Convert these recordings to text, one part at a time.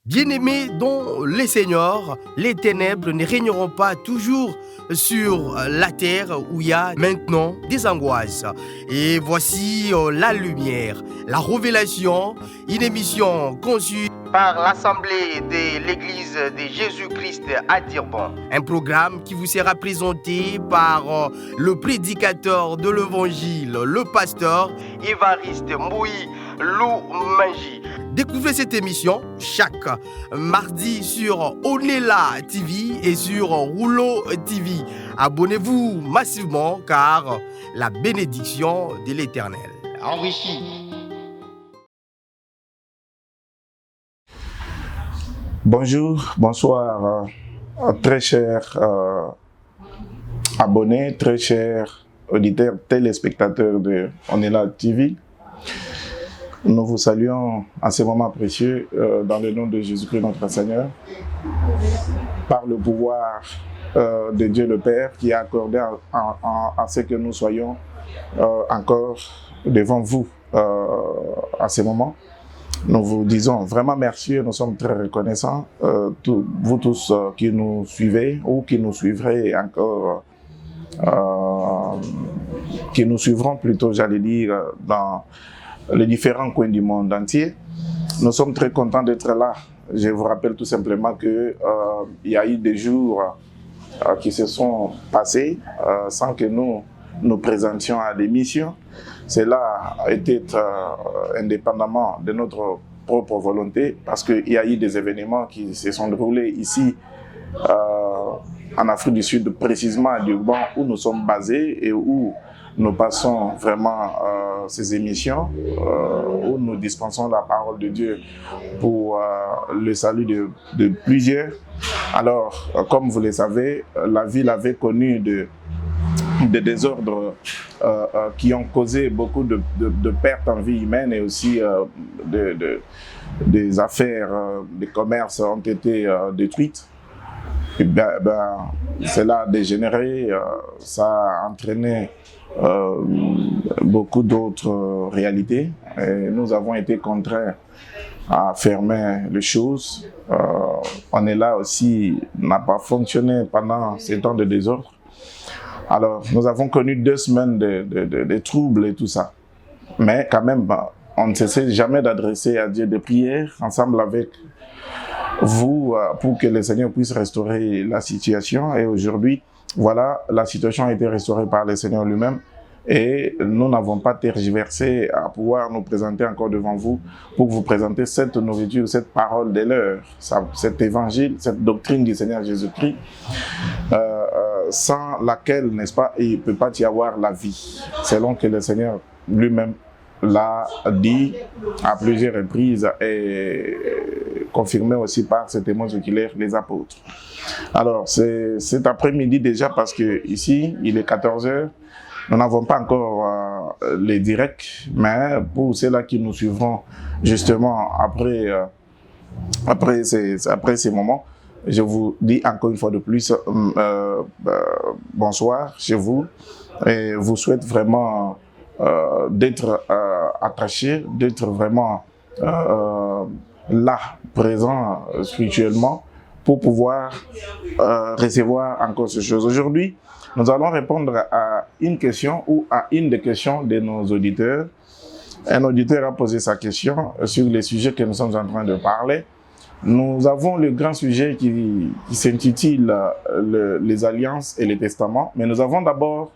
Bien-aimés dans les seigneurs, les ténèbres ne régneront pas toujours sur la terre où il y a maintenant des angoisses. Et voici la lumière, la révélation, une émission conçue par l'Assemblée de l'Église de Jésus-Christ à Dirbon. Un programme qui vous sera présenté par le prédicateur de l'Évangile, le pasteur Évariste Mouy Lou Manji. Découvrez cette émission chaque mardi sur Onela TV et sur Rouleau TV. Abonnez-vous massivement car la bénédiction de l'Éternel enrichit. Bonjour, bonsoir, très chers abonnés, très chers auditeurs, téléspectateurs de Onela TV. Nous vous saluons à ce moment précieux dans le nom de Jésus-Christ notre Seigneur, par le pouvoir de Dieu le Père qui a accordé à ce que nous soyons encore devant vous à ce moment. Nous vous disons vraiment merci et nous sommes très reconnaissants, vous tous qui nous suivez ou qui nous suivrez encore, qui nous suivront plutôt, j'allais dire, dans les différents coins du monde entier. Nous sommes très contents d'être là. Je vous rappelle tout simplement qu'il y a eu des jours qui se sont passés sans que nous nous présentions à l'émission. Cela était indépendamment de notre propre volonté parce qu'il y a eu des événements qui se sont déroulés ici en Afrique du Sud, précisément à Durban, où nous sommes basés et où nous passons vraiment ces émissions, où nous dispensons la parole de Dieu pour le salut de plusieurs. Alors, comme vous le savez, la ville avait connu des désordres qui ont causé beaucoup de pertes en vie humaine et aussi des affaires, des commerces ont été détruites. Et cela a dégénéré, ça a entraîné beaucoup d'autres réalités et nous avons été contraints à fermer les choses. On est là aussi, n'a pas fonctionné pendant ces temps de désordre. Alors, nous avons connu 2 semaines de troubles et tout ça. Mais quand même, on ne cessait jamais d'adresser à Dieu des prières ensemble avec vous pour que le Seigneur puisse restaurer la situation. Et aujourd'hui, voilà, la situation a été restaurée par le Seigneur lui-même. Et nous n'avons pas tergiversé à pouvoir nous présenter encore devant vous pour vous présenter cette nourriture, cette parole de l'heure, cet évangile, cette doctrine du Seigneur Jésus-Christ. Sans laquelle, n'est-ce pas, il ne peut pas y avoir la vie, selon que le Seigneur lui-même l'a dit à plusieurs reprises et confirmé aussi par ses témoins oculaires, les apôtres. Alors, c'est cet après-midi déjà, parce que ici, il est 14h, nous n'avons pas encore les directs, mais pour ceux-là qui nous suivront justement après ces moments, je vous dis encore une fois de plus bonsoir chez vous et vous souhaite vraiment d'être attachés, d'être vraiment là, présent spirituellement pour pouvoir recevoir encore ces choses. Aujourd'hui, nous allons répondre à une question ou à une des questions de nos auditeurs. Un auditeur a posé sa question sur les sujets que nous sommes en train de parler. Nous avons le grand sujet qui s'intitule les alliances et les testaments, mais nous avons d'abord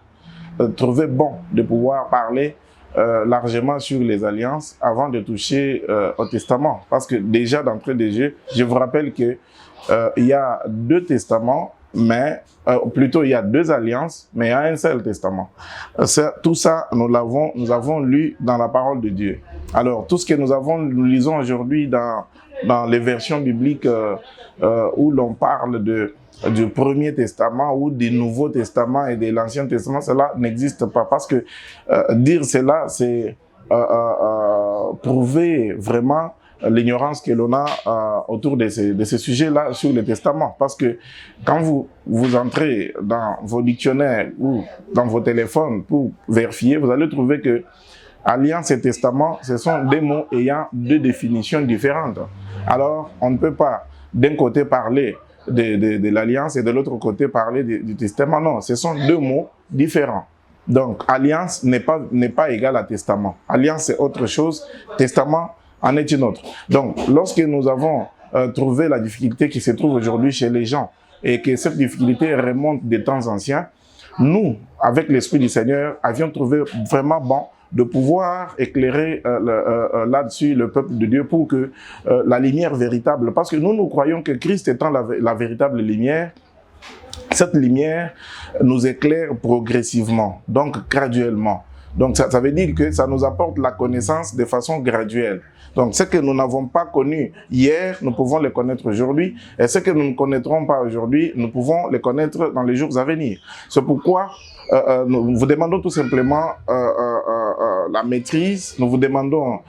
trouvé bon de pouvoir parler largement sur les alliances avant de toucher au testament. Parce que déjà d'entrée de jeu, je vous rappelle qu'il y a 2 testaments, mais plutôt il y a 2 alliances, mais il y a un seul testament. Tout ça, nous avons lu dans la parole de Dieu. Alors, tout ce que nous lisons aujourd'hui dans les versions bibliques où l'on parle du Premier Testament ou du Nouveau Testament et de l'Ancien Testament, cela n'existe pas. Parce que dire cela, c'est prouver vraiment l'ignorance que l'on a autour de ces sujets-là sur le Testament. Parce que quand vous entrez dans vos dictionnaires ou dans vos téléphones pour vérifier, vous allez trouver que Alliance et testament, ce sont des mots ayant 2 définitions différentes. Alors, on ne peut pas d'un côté parler de l'alliance et de l'autre côté parler du testament. Non, ce sont deux mots différents. Donc, alliance n'est pas égal à testament. Alliance, c'est autre chose. Testament en est une autre. Donc, lorsque nous avons trouvé la difficulté qui se trouve aujourd'hui chez les gens et que cette difficulté remonte des temps anciens, nous, avec l'Esprit du Seigneur, avions trouvé vraiment bon de pouvoir éclairer là-dessus le peuple de Dieu pour que la lumière véritable, parce que nous croyons que Christ étant la véritable lumière, cette lumière nous éclaire progressivement, donc graduellement. Donc ça veut dire que ça nous apporte la connaissance de façon graduelle. Donc ce que nous n'avons pas connu hier, nous pouvons le connaître aujourd'hui. Et ce que nous ne connaîtrons pas aujourd'hui, nous pouvons le connaître dans les jours à venir. C'est pourquoi nous vous demandons tout simplement la maîtrise, nous vous demandons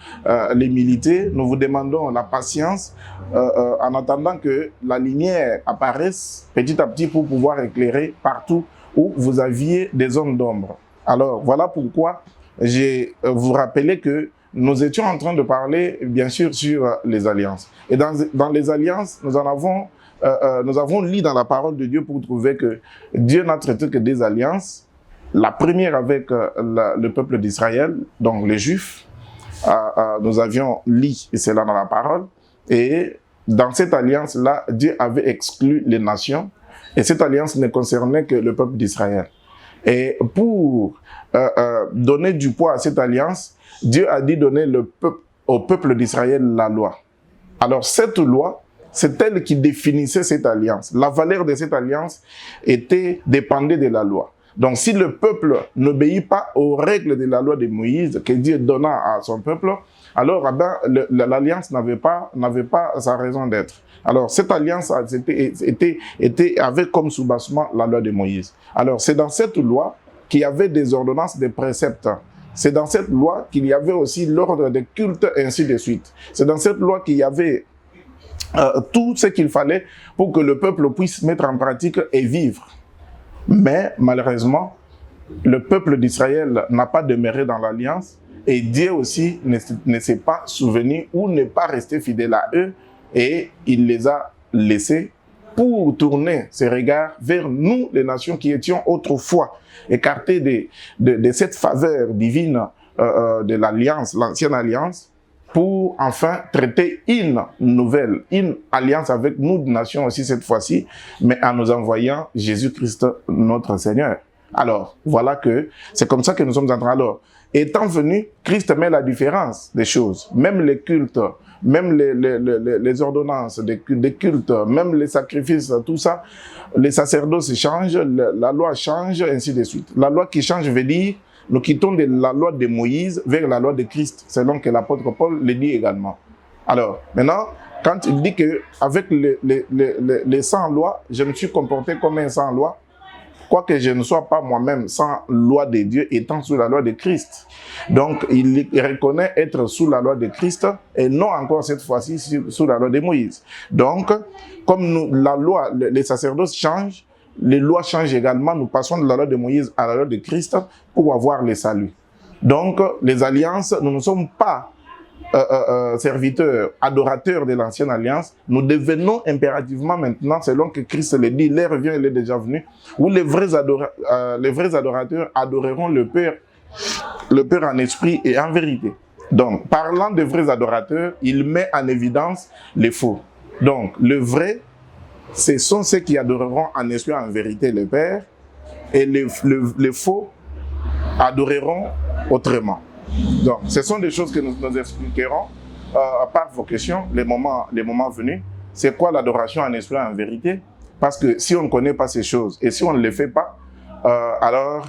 l'humilité, nous vous demandons la patience en attendant que la lumière apparaisse petit à petit pour pouvoir éclairer partout où vous aviez des zones d'ombre. Alors, voilà pourquoi j'ai vous rappelé que nous étions en train de parler, bien sûr, sur les alliances. Et dans les alliances, nous avons lu dans la parole de Dieu pour trouver que Dieu n'a traité que des alliances. La première avec le peuple d'Israël, donc les Juifs. Nous avions lu cela dans la parole. Et dans cette alliance-là, Dieu avait exclu les nations. Et cette alliance ne concernait que le peuple d'Israël. Et pour donner du poids à cette alliance, Dieu a dit donner au peuple d'Israël la loi. Alors cette loi, c'est elle qui définissait cette alliance. La valeur de cette alliance dépendait de la loi. Donc si le peuple n'obéit pas aux règles de la loi de Moïse que Dieu donna à son peuple, alors l'alliance n'avait pas sa raison d'être. Alors cette alliance avait comme soubassement la loi de Moïse. Alors c'est dans cette loi qu'il y avait des ordonnances, des préceptes. C'est dans cette loi qu'il y avait aussi l'ordre des cultes, ainsi de suite. C'est dans cette loi qu'il y avait tout ce qu'il fallait pour que le peuple puisse mettre en pratique et vivre. Mais malheureusement, le peuple d'Israël n'a pas demeuré dans l'alliance et Dieu aussi ne s'est pas souvenu ou n'est pas resté fidèle à eux et il les a laissés pour tourner ses regards vers nous, les nations qui étions autrefois écartées de cette faveur divine de l'alliance, l'ancienne alliance, pour enfin traiter une alliance avec nous, nations aussi cette fois-ci, mais en nous envoyant Jésus-Christ, notre Seigneur. Alors, voilà que c'est comme ça que nous sommes en train. Alors, étant venu, Christ met la différence des choses, même les cultes, même les ordonnances des cultes, même les sacrifices, tout ça, les sacerdoces changent, la loi change, ainsi de suite. La loi qui change veut dire nous quittons de la loi de Moïse vers la loi de Christ, selon que l'apôtre Paul le dit également. Alors, maintenant, quand il dit qu'avec les 100 lois, je me suis comporté comme un sans loi, quoique je ne sois pas moi-même sans loi de Dieu, étant sous la loi de Christ. Donc, il reconnaît être sous la loi de Christ et non encore cette fois-ci sous la loi de Moïse. Donc, comme la loi, les sacerdoces changent, les lois changent également, nous passons de la loi de Moïse à la loi de Christ pour avoir le salut. Donc, les alliances, nous ne sommes pas serviteurs, adorateurs de l'ancienne alliance, nous devenons impérativement maintenant, selon que Christ le dit, l'heure vient, il est déjà venu, où les vrais adorateurs adoreront le Père en esprit et en vérité. Donc, parlant de vrais adorateurs, il met en évidence les faux. Donc, le vrai, ce sont ceux qui adoreront en esprit et en vérité le Père, et les faux adoreront autrement. Donc, ce sont des choses que nous expliquerons par vos questions, les moments venus. C'est quoi l'adoration en esprit et en vérité? Parce que si on ne connaît pas ces choses et si on ne les fait pas, alors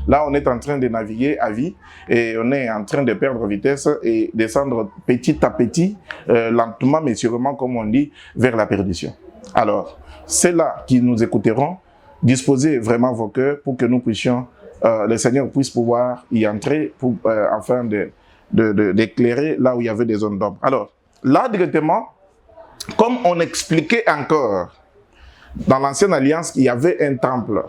là, on est en train de naviguer à vie et on est en train de perdre vitesse et descendre petit à petit, lentement mais sûrement, comme on dit, vers la perdition. Alors, c'est là qui nous écouteront. Disposez vraiment vos cœurs pour que nous puissions, le Seigneur puisse pouvoir y entrer afin d'éclairer là où il y avait des zones d'ombre. Alors, là directement, comme on expliquait encore, dans l'ancienne alliance, il y avait un temple.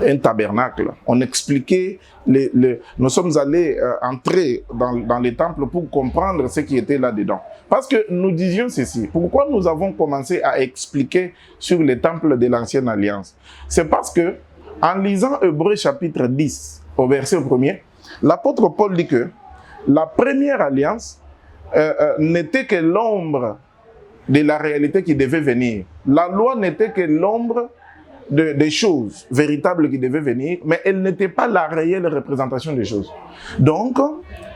un tabernacle. On expliquait, nous sommes allés entrer dans les temples pour comprendre ce qui était là-dedans. Parce que nous disions ceci, pourquoi nous avons commencé à expliquer sur les temples de l'Ancienne Alliance? C'est parce que, en lisant Hébreux chapitre 10, au verset 1er, l'apôtre Paul dit que la première alliance n'était que l'ombre de la réalité qui devait venir. La loi n'était que l'ombre des choses véritables qui devaient venir, mais elle n'était pas la réelle représentation des choses. Donc,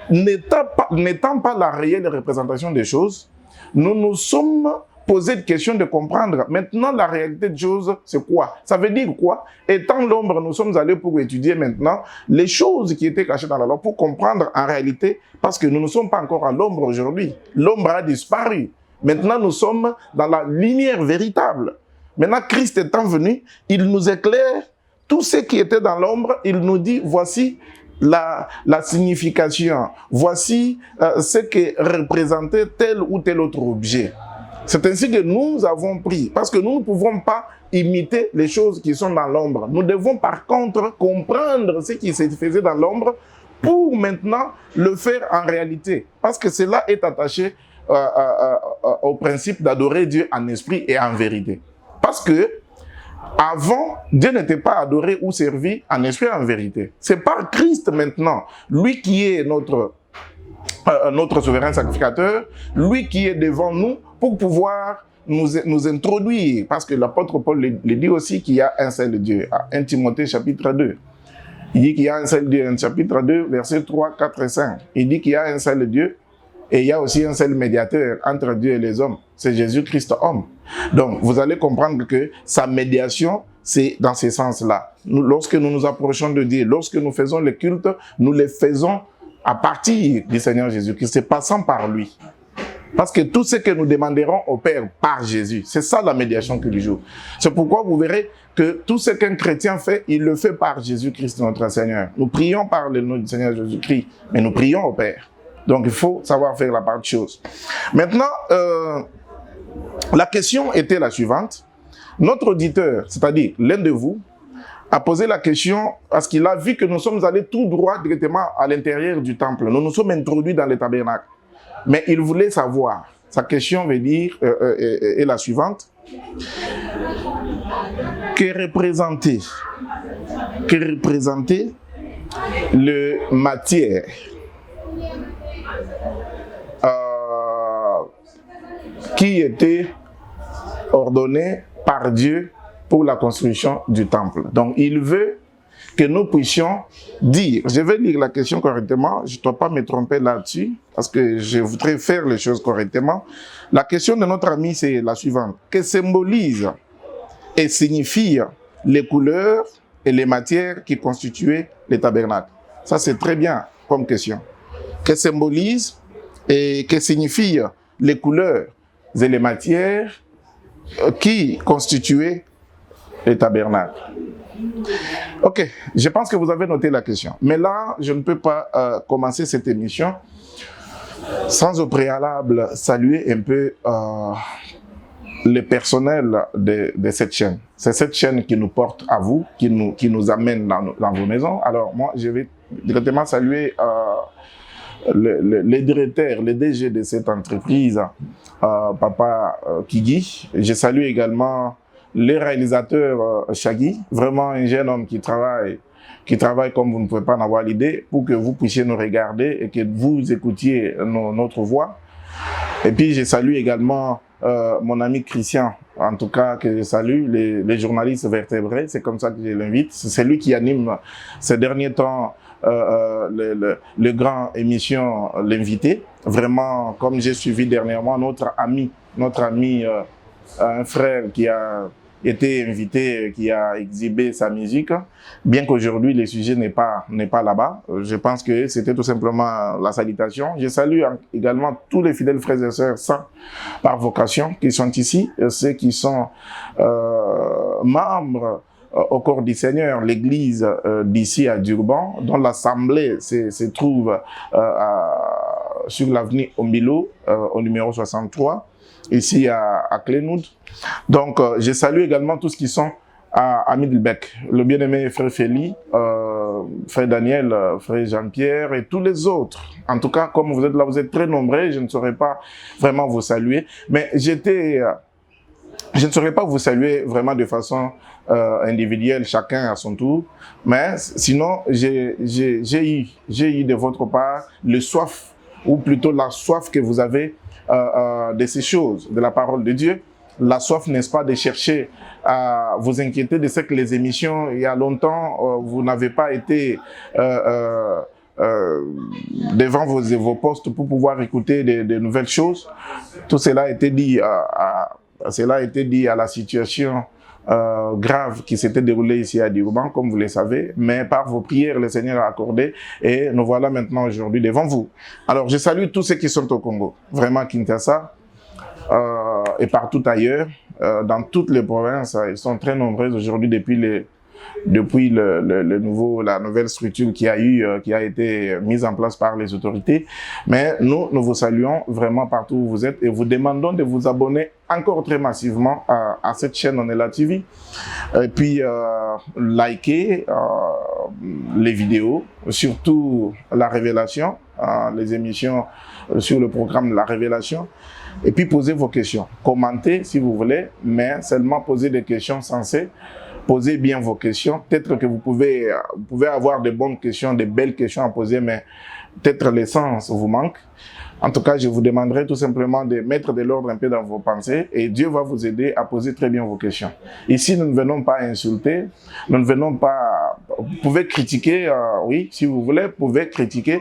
n'étant pas la réelle représentation des choses, nous nous sommes posé la question de comprendre maintenant la réalité des choses, c'est quoi? Ça veut dire quoi? Étant l'ombre, nous sommes allés pour étudier maintenant les choses qui étaient cachées dans la loi, pour comprendre en réalité, parce que nous ne sommes pas encore à l'ombre aujourd'hui. L'ombre a disparu. Maintenant, nous sommes dans la lumière véritable. Maintenant, Christ étant venu, il nous éclaire tout ce qui était dans l'ombre. Il nous dit, voici la signification. Voici ce que représentait tel ou tel autre objet. C'est ainsi que nous avons pris, parce que nous ne pouvons pas imiter les choses qui sont dans l'ombre. Nous devons par contre comprendre ce qui se faisait dans l'ombre pour maintenant le faire en réalité. Parce que cela est attaché au principe d'adorer Dieu en esprit et en vérité. Parce que avant, Dieu n'était pas adoré ou servi en esprit et en vérité. C'est par Christ maintenant, lui qui est notre souverain sacrificateur, lui qui est devant nous pour pouvoir nous introduire. Parce que l'apôtre Paul le dit aussi qu'il y a un seul Dieu. À 1 Timothée chapitre 2. Il dit qu'il y a un seul Dieu. En chapitre 2, versets 3, 4 et 5. Il dit qu'il y a un seul Dieu. Et il y a aussi un seul médiateur entre Dieu et les hommes. C'est Jésus-Christ homme. Donc, vous allez comprendre que sa médiation, c'est dans ce sens-là. Lorsque nous nous approchons de Dieu, lorsque nous faisons le culte, nous les faisons à partir du Seigneur Jésus-Christ. C'est passant par lui. Parce que tout ce que nous demanderons au Père par Jésus, c'est ça la médiation qu'il joue. C'est pourquoi vous verrez que tout ce qu'un chrétien fait, il le fait par Jésus-Christ notre Seigneur. Nous prions par le nom du Seigneur Jésus-Christ, mais nous prions au Père. Donc il faut savoir faire la part de choses. Maintenant, la question était la suivante. Notre auditeur, c'est-à-dire l'un de vous, a posé la question parce qu'il a vu que nous sommes allés tout droit directement à l'intérieur du temple. Nous nous sommes introduits dans le tabernacle. Mais il voulait savoir, sa question veut dire, est la suivante. Que représentait le matière qui était ordonnée par Dieu pour la construction du temple. Donc, il veut que nous puissions dire, je vais lire la question correctement, je ne dois pas me tromper là-dessus, parce que je voudrais faire les choses correctement. La question de notre ami, c'est la suivante. Que symbolise et signifie les couleurs et les matières qui constituaient les tabernacles? Ça, c'est très bien comme question. Que symbolise et que signifie les couleurs et les matières qui constituaient les tabernacles? Ok, je pense que vous avez noté la question. Mais là, je ne peux pas commencer cette émission sans au préalable saluer un peu le personnel de cette chaîne. C'est cette chaîne qui nous porte à vous, qui nous amène dans vos maisons. Alors moi, je vais directement saluer le directeur, le DG de cette entreprise, Papa Kigi. Je salue également le réalisateur Shaggy, vraiment un jeune homme qui travaille comme vous ne pouvez pas en avoir l'idée, pour que vous puissiez nous regarder et que vous écoutiez notre voix. Et puis je salue également mon ami Christian, en tout cas que je salue, les journalistes vertébrés, c'est comme ça que je l'invite. C'est lui qui anime ces derniers temps le grand émission L'invité. Vraiment, comme j'ai suivi dernièrement notre ami, un frère qui a été invité, qui a exhibé sa musique, bien qu'aujourd'hui le sujet n'est pas là-bas. Je pense que c'était tout simplement la salutation. Je salue également tous les fidèles frères et sœurs saints par vocation qui sont ici, ceux qui sont membres au corps du Seigneur, l'église d'ici à Durban, dont l'assemblée se trouve sur l'avenue Ombilo, au numéro 63, ici à Clénoud. Donc, je salue également tous qui sont à Middelbeck, le bien-aimé frère Félix, frère Daniel, frère Jean-Pierre et tous les autres. En tout cas, comme vous êtes là, vous êtes très nombreux, je ne saurais pas vraiment vous saluer. Mais je ne saurais pas vous saluer vraiment de façon individuelle, chacun à son tour. Mais sinon, j'ai eu de votre part le soif, ou plutôt la soif que vous avez de ces choses, de la parole de Dieu. La soif, n'est-ce pas, de chercher à vous inquiéter de ce que les émissions, il y a longtemps, vous n'avez pas été devant vos postes pour pouvoir écouter de nouvelles choses. Tout cela a été dit à la situation grave qui s'était déroulée ici à Durban, comme vous le savez, mais par vos prières, le Seigneur a accordé et nous voilà maintenant aujourd'hui devant vous. Alors, je salue tous ceux qui sont au Congo, vraiment Kinshasa, et partout ailleurs, dans toutes les provinces. Ils sont très nombreux aujourd'hui depuis la nouvelle structure qui a été mise en place par les autorités. Mais nous vous saluons vraiment partout où vous êtes et vous demandons de vous abonner encore très massivement à cette chaîne On est là TV. Et puis, likez les vidéos, surtout la révélation, les émissions sur le programme de la révélation. Et puis, posez vos questions. Commentez si vous voulez, mais seulement posez des questions sensées. Posez bien vos questions. Peut-être que vous pouvez avoir de bonnes questions, de belles questions à poser, mais peut-être l'essence vous manque. En tout cas, je vous demanderai tout simplement de mettre de l'ordre un peu dans vos pensées et Dieu va vous aider à poser très bien vos questions. Ici, nous ne venons pas insulter, nous ne venons pas... Vous pouvez critiquer, oui, si vous voulez, vous pouvez critiquer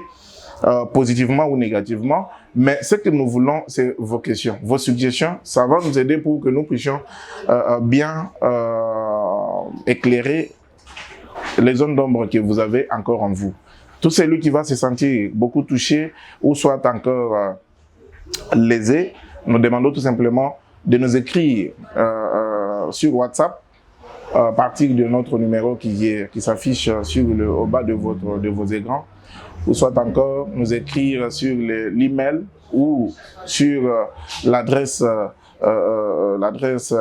positivement ou négativement, mais ce que nous voulons, c'est vos questions, vos suggestions. Ça va nous aider pour que nous puissions bien éclairer les zones d'ombre que vous avez encore en vous. Tout celui qui va se sentir beaucoup touché ou soit encore lésé, nous demandons tout simplement de nous écrire sur WhatsApp à partir de notre numéro qui s'affiche au bas de vos écrans, ou soit encore nous écrire sur l'email ou sur l'adresse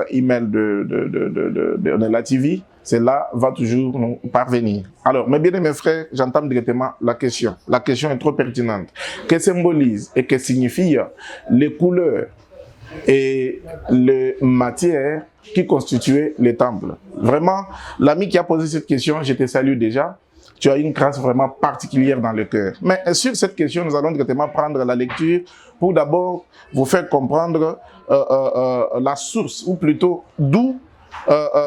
email de On est là TV. Cela va toujours nous parvenir. Alors, mes bien-aimés frères, j'entame directement la question. La question est trop pertinente. Que symbolise et que signifient les couleurs et les matières qui constituaient les temples? Vraiment, l'ami qui a posé cette question, je te salue déjà. Tu as une grâce vraiment particulière dans le cœur. Mais sur cette question, nous allons directement prendre la lecture pour d'abord vous faire comprendre la source, ou plutôt d'où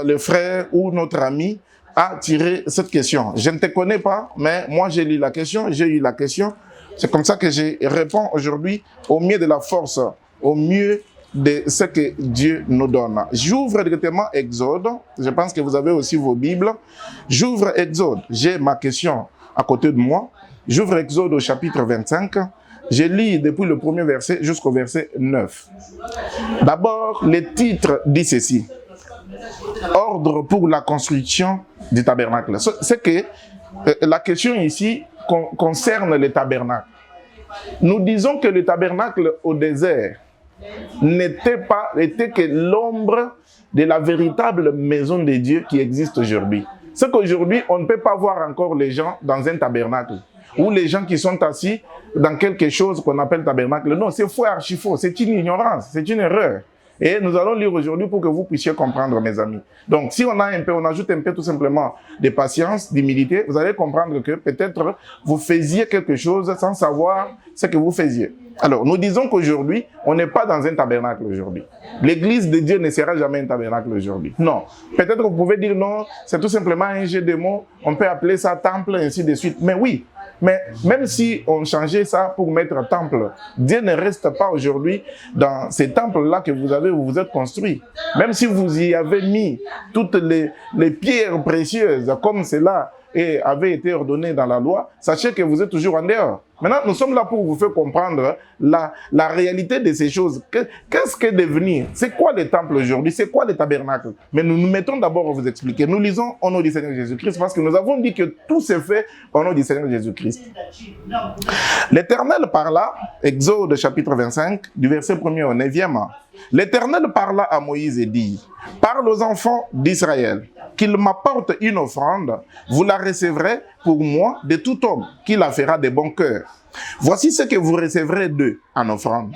le frère ou notre ami a tiré cette question. Je ne te connais pas, mais moi j'ai lu la question, j'ai eu la question. C'est comme ça que je réponds aujourd'hui au mieux de la force, au mieux de ce que Dieu nous donne. J'ouvre directement Exode. Je pense que vous avez aussi vos Bibles. J'ouvre Exode. J'ai ma question à côté de moi. J'ouvre Exode au chapitre 25. Je lis depuis le premier verset jusqu'au verset 9. D'abord, le titre dit ceci. Ordre pour la construction du tabernacle. C'est que la question ici concerne le tabernacle. Nous disons que le tabernacle au désert était que l'ombre de la véritable maison de Dieu qui existe aujourd'hui. C'est qu'aujourd'hui, on ne peut pas voir encore les gens dans un tabernacle, ou les gens qui sont assis dans quelque chose qu'on appelle tabernacle. Non, c'est faux, archi faux, c'est une ignorance, c'est une erreur. Et nous allons lire aujourd'hui pour que vous puissiez comprendre, mes amis. Donc, si on ajoute un peu tout simplement de patience, d'humilité, vous allez comprendre que peut-être vous faisiez quelque chose sans savoir ce que vous faisiez. Alors, nous disons qu'aujourd'hui, on n'est pas dans un tabernacle aujourd'hui. L'église de Dieu ne sera jamais un tabernacle aujourd'hui. Non. Peut-être que vous pouvez dire non, c'est tout simplement un jeu de mots, on peut appeler ça temple, ainsi de suite. Mais oui. Mais même si on changeait ça pour mettre temple, Dieu ne reste pas aujourd'hui dans ces temples-là que vous vous êtes construits. Même si vous y avez mis toutes les pierres précieuses comme cela avait été ordonné dans la loi, sachez que vous êtes toujours en dehors. Maintenant, nous sommes là pour vous faire comprendre la réalité de ces choses. Qu'est-ce qu'est devenir? C'est quoi le temple aujourd'hui? C'est quoi le tabernacle? Mais nous nous mettons d'abord à vous expliquer. Nous lisons au nom du Seigneur Jésus-Christ parce que nous avons dit que tout s'est fait au nom du Seigneur Jésus-Christ. L'Éternel parla, Exode chapitre 25, du verset 1er au 9e. L'Éternel parla à Moïse et dit, « Parle aux enfants d'Israël qu'il m'apporte une offrande, vous la recevrez pour moi de tout homme qui la fera de bon cœur. Voici ce que vous recevrez d'eux en offrande.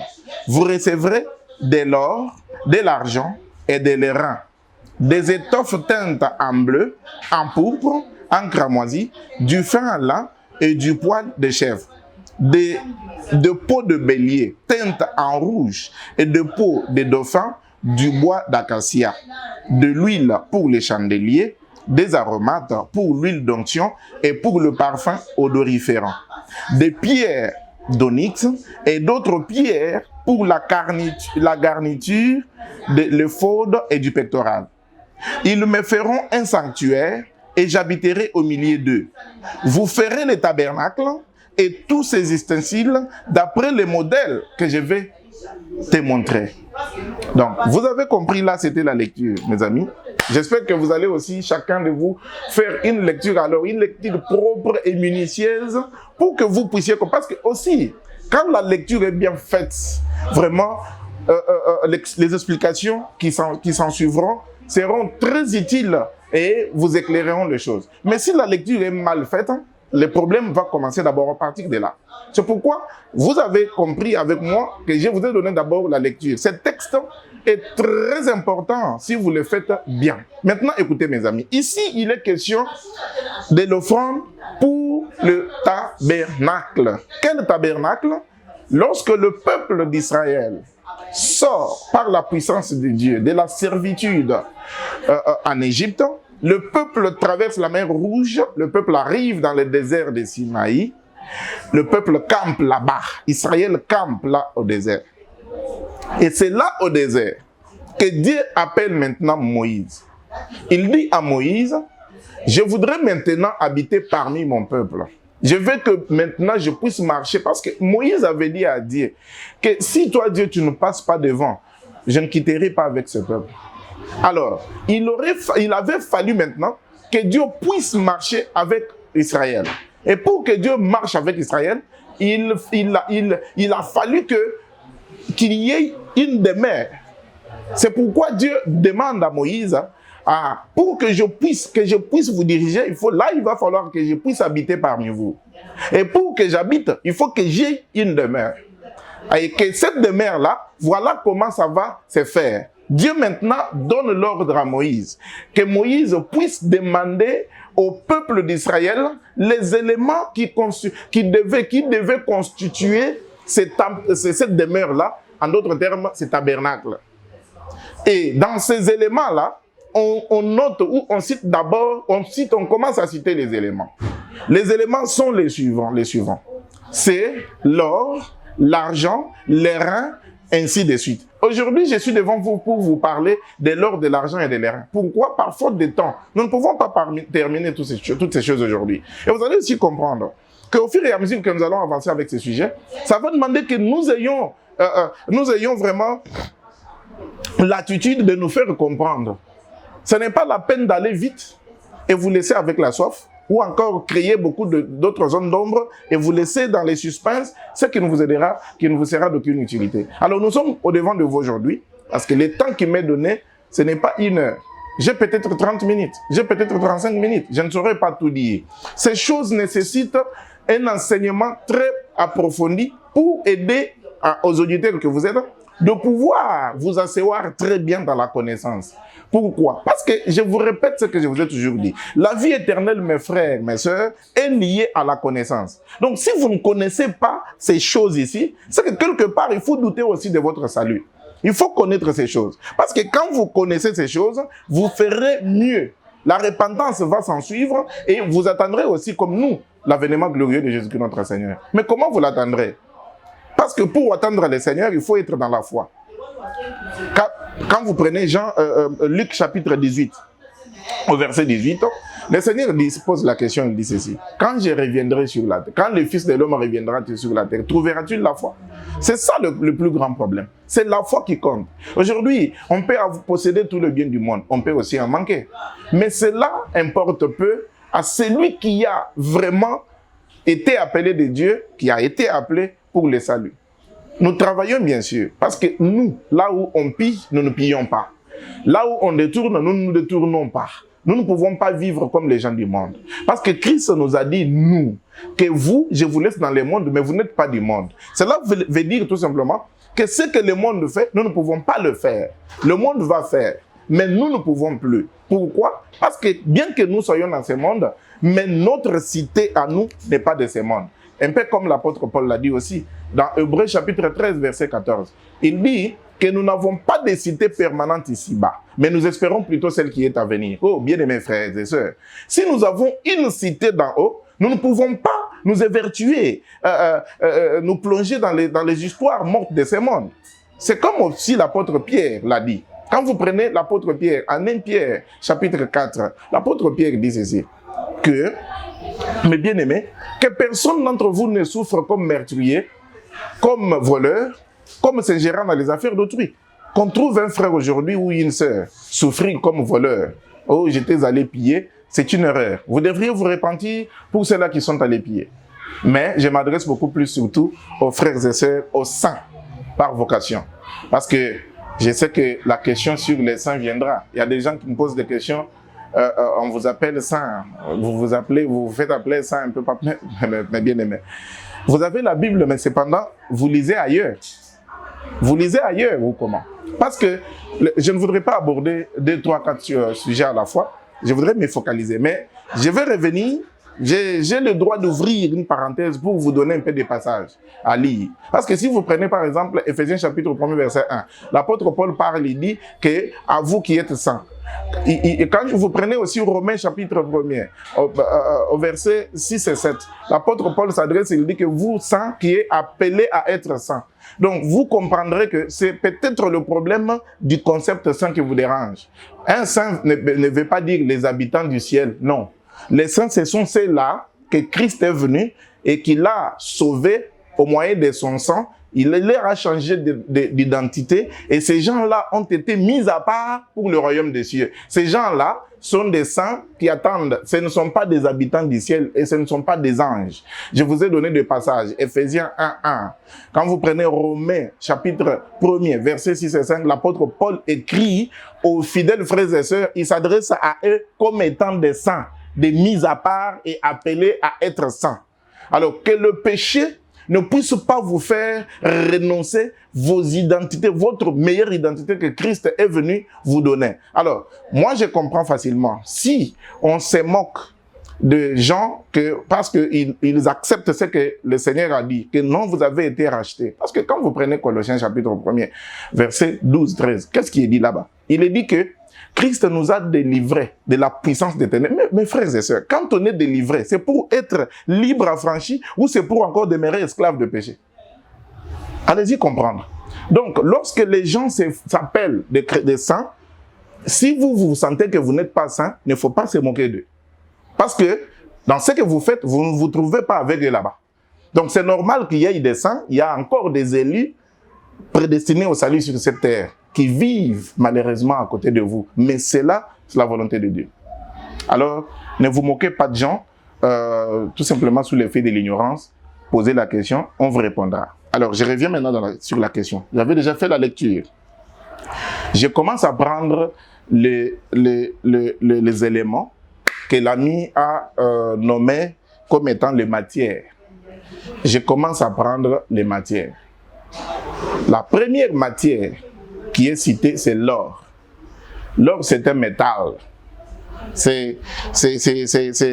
Vous recevrez de l'or, de l'argent et de l'airain, des étoffes teintes en bleu, en pourpre, en cramoisi, du fin lin et du poil de chèvre, de peau de bélier teintes en rouge et de peau de dauphin, du bois d'acacia, de l'huile pour les chandeliers, des aromates pour l'huile d'onction et pour le parfum odoriférant, des pierres d'onyx et d'autres pierres pour la garniture, de l'éphode et du pectoral. Ils me feront un sanctuaire et j'habiterai au milieu d'eux. Vous ferez les tabernacles et tous ces ustensiles d'après les modèles que je vais te montrer. Donc, vous avez compris, là, c'était la lecture, mes amis. J'espère que vous allez aussi, chacun de vous, faire une lecture, alors une lecture propre et minutieuse, pour que vous puissiez comprendre. Parce que aussi, quand la lecture est bien faite, vraiment, les explications qui s'en suivront seront très utiles et vous éclaireront les choses. Mais si la lecture est mal faite, le problème va commencer d'abord à partir de là. C'est pourquoi vous avez compris avec moi que je vous ai donné d'abord la lecture. Ce texte est très important si vous le faites bien. Maintenant, écoutez mes amis. Ici, il est question de l'offrande pour le tabernacle. Quel tabernacle? Lorsque le peuple d'Israël sort par la puissance de Dieu de la servitude en Égypte, le peuple traverse la mer Rouge, le peuple arrive dans le désert de Sinaï, le peuple campe là-bas, Israël campe là au désert. Et c'est là au désert que Dieu appelle maintenant Moïse. Il dit à Moïse, je voudrais maintenant habiter parmi mon peuple. Je veux que maintenant je puisse marcher, parce que Moïse avait dit à Dieu que si toi Dieu tu ne passes pas devant, je ne quitterai pas avec ce peuple. Alors, il avait fallu maintenant que Dieu puisse marcher avec Israël. Et pour que Dieu marche avec Israël, il a fallu qu'il y ait une demeure. C'est pourquoi Dieu demande à Moïse, pour que je puisse vous diriger, il va falloir que je puisse habiter parmi vous. Et pour que j'habite, il faut que j'aie une demeure. Et que cette demeure-là, voilà comment ça va se faire. Dieu maintenant donne l'ordre à Moïse, que Moïse puisse demander au peuple d'Israël les éléments qui devaient constituer cette demeure-là, en d'autres termes, ce tabernacle. Et dans ces éléments-là, on note ou on cite d'abord, on commence à citer les éléments. Les éléments sont les suivants. C'est l'or, l'argent, l'airain, ainsi de suite. Aujourd'hui, je suis devant vous pour vous parler de l'or, de l'argent et de l'airain. Pourquoi? Par faute de temps. Nous ne pouvons pas terminer toutes ces choses aujourd'hui. Et vous allez aussi comprendre qu'au fur et à mesure que nous allons avancer avec ces sujets, ça va demander que nous ayons vraiment l'attitude de nous faire comprendre. Ce n'est pas la peine d'aller vite et vous laisser avec la soif, ou encore créer beaucoup d'autres zones d'ombre et vous laisser dans les suspens, ce qui ne vous aidera, qui ne vous sera d'aucune utilité. Alors nous sommes au devant de vous aujourd'hui, parce que le temps qui m'est donné, ce n'est pas 1 heure. J'ai peut-être 30 minutes, j'ai peut-être 35 minutes, je ne saurais pas tout dire. Ces choses nécessitent un enseignement très approfondi pour aider aux auditeurs que vous êtes de pouvoir vous asseoir très bien dans la connaissance. Pourquoi? Parce que je vous répète ce que je vous ai toujours dit. La vie éternelle, mes frères, mes sœurs, est liée à la connaissance. Donc, si vous ne connaissez pas ces choses ici, c'est que quelque part, il faut douter aussi de votre salut. Il faut connaître ces choses. Parce que quand vous connaissez ces choses, vous ferez mieux. La repentance va s'en suivre et vous attendrez aussi, comme nous, l'avènement glorieux de Jésus-Christ notre Seigneur. Mais comment vous l'attendrez? Parce que pour attendre le Seigneur, il faut être dans la foi. Quand vous prenez Luc chapitre 18, au verset 18, le Seigneur pose la question, il dit ceci. Quand je reviendrai sur la terre, quand le Fils de l'homme reviendra sur la terre, trouveras-tu la foi? C'est ça le plus grand problème. C'est la foi qui compte. Aujourd'hui, on peut posséder tout le bien du monde. On peut aussi en manquer. Mais cela importe peu à celui qui a vraiment été appelé de Dieu, qui a été appelé pour le salut. Nous travaillons bien sûr, parce que nous, là où on pille, nous ne pillons pas. Là où on détourne, nous ne nous détournons pas. Nous ne pouvons pas vivre comme les gens du monde. Parce que Christ nous a dit, nous, que vous, je vous laisse dans le monde, mais vous n'êtes pas du monde. Cela veut dire tout simplement que ce que le monde fait, nous ne pouvons pas le faire. Le monde va faire, mais nous ne pouvons plus. Pourquoi? Parce que bien que nous soyons dans ce monde, mais notre cité à nous n'est pas de ce monde. Un peu comme l'apôtre Paul l'a dit aussi, dans Hébreux chapitre 13, verset 14. Il dit que nous n'avons pas de cité permanente ici-bas, mais nous espérons plutôt celle qui est à venir. Oh, bien-aimés frères et sœurs, si nous avons une cité d'en haut, nous ne pouvons pas nous évertuer, nous plonger dans les histoires mortes de ce monde. C'est comme aussi l'apôtre Pierre l'a dit. Quand vous prenez l'apôtre Pierre, en 1 Pierre, chapitre 4, l'apôtre Pierre dit ceci, que, mes bien-aimés, que personne d'entre vous ne souffre comme meurtrier, comme voleur, comme se gérant dans les affaires d'autrui. Qu'on trouve un frère aujourd'hui ou une sœur souffrir comme voleur. Oh, j'étais allé piller, c'est une erreur. Vous devriez vous repentir pour ceux-là qui sont allés piller. Mais je m'adresse beaucoup plus surtout aux frères et sœurs, aux saints, par vocation. Parce que je sais que la question sur les saints viendra. Il y a des gens qui me posent des questions. On vous appelle saint. Vous vous faites appeler saint un peu pas, mais bien aimé. Vous avez la Bible, mais cependant, vous lisez ailleurs. Vous lisez ailleurs ou comment? Parce que je ne voudrais pas aborder 2, 3, 4 sujets à la fois. Je voudrais me focaliser. Mais je vais revenir. J'ai le droit d'ouvrir une parenthèse pour vous donner un peu de passages à lire. Parce que si vous prenez par exemple Éphésiens chapitre 1 verset 1, l'apôtre Paul parle, il dit que à vous qui êtes saints. Et quand vous prenez aussi Romains chapitre 1, au verset 6 et 7, l'apôtre Paul s'adresse, il dit que vous saints qui êtes appelés à être saints. Donc vous comprendrez que c'est peut-être le problème du concept saint qui vous dérange. Un saint ne veut pas dire les habitants du ciel, non. Les saints, ce sont ceux-là que Christ est venu et qu'il a sauvés au moyen de son sang. Il leur a changé d'identité et ces gens-là ont été mis à part pour le royaume des cieux. Ces gens-là sont des saints qui attendent. Ce ne sont pas des habitants du ciel et ce ne sont pas des anges. Je vous ai donné des passages. Éphésiens 1:1. Quand vous prenez Romains chapitre 1, versets 6 et 5, l'apôtre Paul écrit aux fidèles frères et sœurs, il s'adresse à eux comme étant des saints, des mis à part et appelés à être saints. Alors que le péché ne puisse pas vous faire renoncer vos identités, votre meilleure identité que Christ est venu vous donner. Alors, moi je comprends facilement. Si on se moque de gens parce qu'ils acceptent ce que le Seigneur a dit, que non, vous avez été rachetés. Parce que quand vous prenez Colossiens chapitre 1, verset 12-13, qu'est-ce qui est dit là-bas? Il est dit que Christ nous a délivrés de la puissance des ténèbres. Mes frères et sœurs, quand on est délivré, c'est pour être libre, affranchi, ou c'est pour encore demeurer esclave de péché? Allez-y comprendre. Donc, lorsque les gens s'appellent des saints, si vous sentez que vous n'êtes pas saint, il ne faut pas se moquer d'eux. Parce que dans ce que vous faites, vous ne vous trouvez pas avec eux là-bas. Donc, c'est normal qu'il y ait des saints, il y a encore des élus prédestinés au salut sur cette terre, qui vivent malheureusement à côté de vous. Mais c'est là, c'est la volonté de Dieu. Alors, ne vous moquez pas de gens, tout simplement sous l'effet de l'ignorance. Posez la question, on vous répondra. Alors, je reviens maintenant sur la question. J'avais déjà fait la lecture. Je commence à prendre les éléments que l'ami a nommés comme étant les matières. Je commence à prendre les matières. La première matière qui est citée, c'est l'or. L'or, c'est un métal. C'est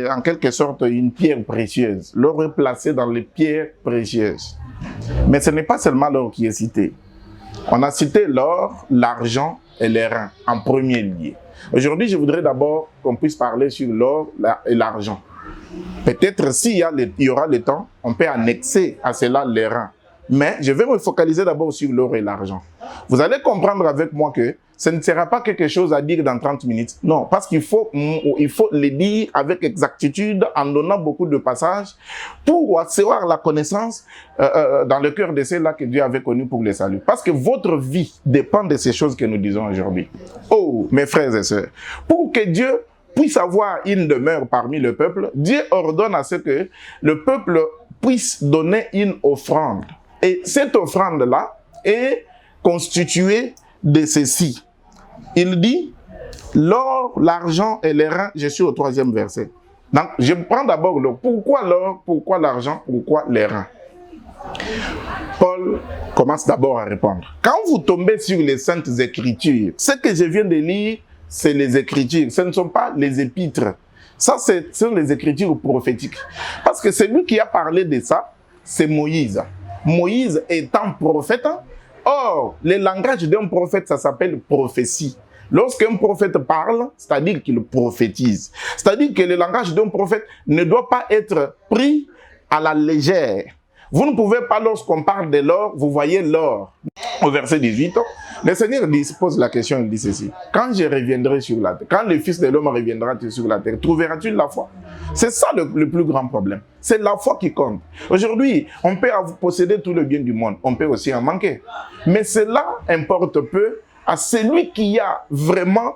en quelque sorte une pierre précieuse. L'or est placé dans les pierres précieuses. Mais ce n'est pas seulement l'or qui est cité. On a cité l'or, l'argent et les reins en premier lieu. Aujourd'hui, je voudrais d'abord qu'on puisse parler sur l'or et l'argent. Peut-être s'il y aura le temps, on peut annexer à cela les reins. Mais je vais me focaliser d'abord sur l'or et l'argent. Vous allez comprendre avec moi que ce ne sera pas quelque chose à dire dans 30 minutes. Non, parce qu'il faut le dire avec exactitude en donnant beaucoup de passages pour avoir la connaissance dans le cœur de ceux-là que Dieu avait connus pour le salut. Parce que votre vie dépend de ces choses que nous disons aujourd'hui. Oh, mes frères et sœurs, pour que Dieu puisse avoir une demeure parmi le peuple, Dieu ordonne à ce que le peuple puisse donner une offrande. Et cette offrande-là est constituée de ceci. Il dit, L'or, l'argent et les reins, je suis au 3e verset. Donc, je prends d'abord l'or. Pourquoi l'or, pourquoi l'argent, pourquoi les reins? Paul commence d'abord à répondre. Quand vous tombez sur les Saintes Écritures, ce que je viens de lire, c'est les Écritures. Ce ne sont pas les épîtres. Ça, ce sont les Écritures prophétiques. Parce que celui qui a parlé de ça, c'est Moïse. Moïse étant prophète. Or, le langage d'un prophète, ça s'appelle prophétie. Lorsqu'un prophète parle, c'est-à-dire qu'il prophétise. C'est-à-dire que le langage d'un prophète ne doit pas être pris à la légère. Vous ne pouvez pas, lorsqu'on parle de l'or, vous voyez l'or. Au verset 18, le Seigneur pose la question, il dit ceci. Quand je reviendrai sur la terre, quand le Fils de l'homme reviendra sur la terre, trouveras-tu la foi? C'est ça le plus grand problème. C'est la foi qui compte. Aujourd'hui, on peut posséder tout le bien du monde. On peut aussi en manquer. Mais cela importe peu à celui qui a vraiment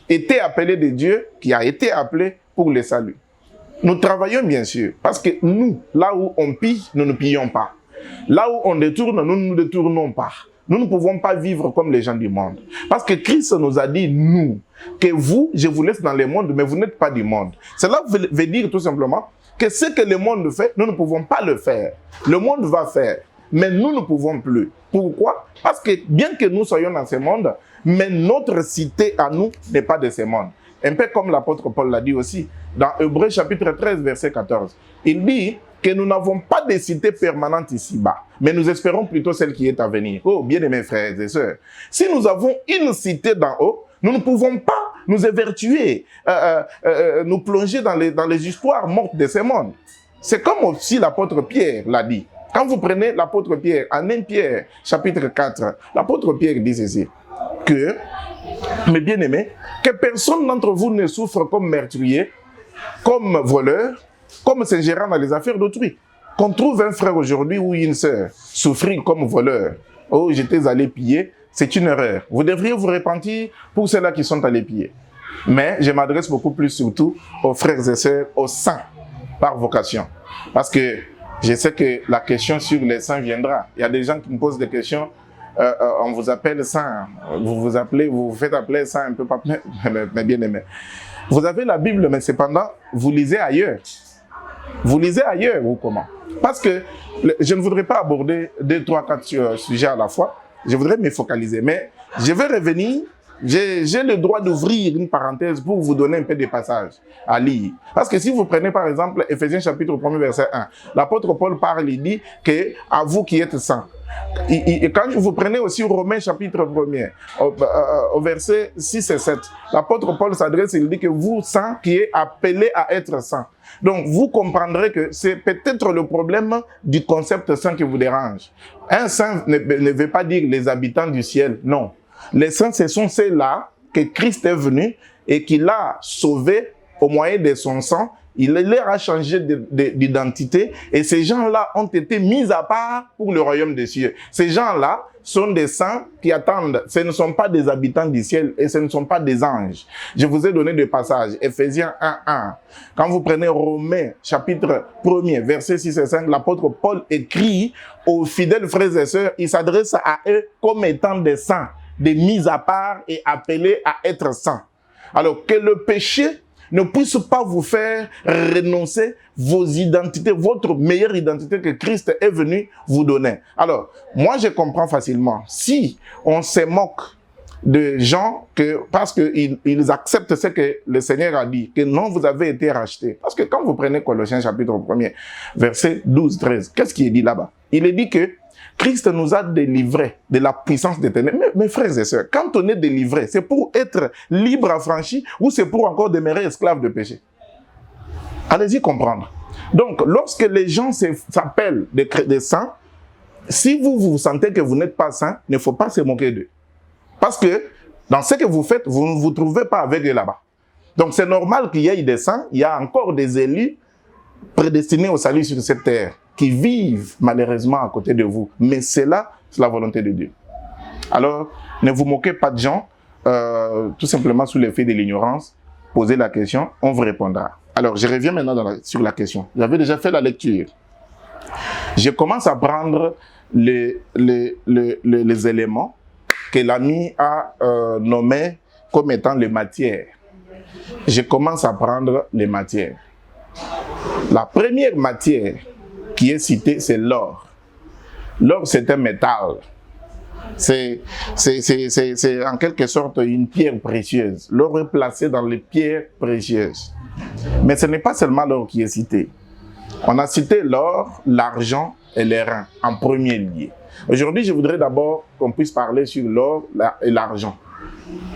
été appelé de Dieu, qui a été appelé pour le salut. Nous travaillons bien sûr, parce que nous, là où on pille, nous ne pillons pas. Là où on détourne, nous ne nous détournons pas. Nous ne pouvons pas vivre comme les gens du monde. Parce que Christ nous a dit, nous, que vous, je vous laisse dans le monde, mais vous n'êtes pas du monde. Cela veut dire tout simplement que ce que le monde fait, nous ne pouvons pas le faire. Le monde va faire, mais nous ne pouvons plus. Pourquoi? Parce que bien que nous soyons dans ce monde, mais notre cité à nous n'est pas de ce monde. Un peu comme l'apôtre Paul l'a dit aussi, dans Hébreux chapitre 13, verset 14. Il dit que nous n'avons pas de cité permanente ici-bas, mais nous espérons plutôt celle qui est à venir. Oh, bien-aimés frères et sœurs, si nous avons une cité d'en haut, nous ne pouvons pas nous évertuer, nous plonger dans les histoires mortes de ce monde. C'est comme aussi l'apôtre Pierre l'a dit. Quand vous prenez l'apôtre Pierre, en 1 Pierre, chapitre 4, l'apôtre Pierre dit ceci, que, mes bien-aimés, que personne d'entre vous ne souffre comme meurtrier, comme voleur, comme s'ingérant dans les affaires d'autrui. Qu'on trouve un frère aujourd'hui ou une sœur souffrir comme voleur, oh, j'étais allé piller, c'est une erreur. Vous devriez vous repentir pour ceux-là qui sont allés piller. Mais je m'adresse beaucoup plus surtout aux frères et sœurs, aux saints, par vocation. Parce que je sais que la question sur les saints viendra. Il y a des gens qui me posent des questions. On vous appelle saint, vous vous faites appeler saint un peu pas, mais bien aimé. Vous avez la Bible, mais cependant, vous lisez ailleurs. Vous lisez ailleurs ou comment? Parce que je ne voudrais pas aborder 2, 3, 4 sujets à la fois. Je voudrais me focaliser, mais je vais revenir. J'ai le droit d'ouvrir une parenthèse pour vous donner un peu de passages à lire. Parce que si vous prenez par exemple Ephésiens chapitre 1 verset 1, l'apôtre Paul parle, il dit que à vous qui êtes saints. Et quand vous prenez aussi Romains chapitre 1, au verset 6 et 7, l'apôtre Paul s'adresse, il dit que vous saints qui êtes appelés à être saints. Donc vous comprendrez que c'est peut-être le problème du concept saint qui vous dérange. Un saint ne veut pas dire les habitants du ciel, non. Les saints, ce sont ceux-là que Christ est venu et qu'il a sauvés au moyen de son sang. Il leur a changé d'identité et ces gens-là ont été mis à part pour le royaume des cieux. Ces gens-là sont des saints qui attendent. Ce ne sont pas des habitants du ciel et ce ne sont pas des anges. Je vous ai donné des passages. Ephésiens 1:1. Quand vous prenez Romains chapitre 1, versets 6 et 5, l'apôtre Paul écrit aux fidèles frères et sœurs, il s'adresse à eux comme étant des saints, des mis à part et appelés à être saints. Alors que le péché ne puisse pas vous faire renoncer vos identités, votre meilleure identité que Christ est venu vous donner. Alors, moi je comprends facilement. Si on se moque de gens parce qu'ils acceptent ce que le Seigneur a dit, que non, vous avez été rachetés. Parce que quand vous prenez Colossiens chapitre 1, verset 12-13, qu'est-ce qui est dit là-bas? Il est dit que Christ nous a délivrés de la puissance des ténèbres. Mes frères et sœurs, quand on est délivré, c'est pour être libre affranchi ou c'est pour encore demeurer esclave de péché? Allez-y comprendre. Donc, lorsque les gens s'appellent des saints, si vous sentez que vous n'êtes pas saint, il ne faut pas se moquer d'eux. Parce que dans ce que vous faites, vous ne vous trouvez pas avec eux là-bas. Donc, c'est normal qu'il y ait des saints, il y a encore des élus prédestinés au salut sur cette terre, qui vivent malheureusement à côté de vous. Mais c'est là, c'est la volonté de Dieu. Alors, ne vous moquez pas de gens, tout simplement sous l'effet de l'ignorance. Posez la question, on vous répondra. Alors, je reviens maintenant sur la question. J'avais déjà fait la lecture. Je commence à prendre les éléments que l'ami a nommés comme étant les matières. Je commence à prendre les matières. La première matière qui est citée, c'est l'or. L'or, c'est un métal. C'est en quelque sorte une pierre précieuse. L'or est placé dans les pierres précieuses. Mais ce n'est pas seulement l'or qui est cité. On a cité l'or, l'argent et les reins en premier lieu. Aujourd'hui, je voudrais d'abord qu'on puisse parler sur l'or et l'argent.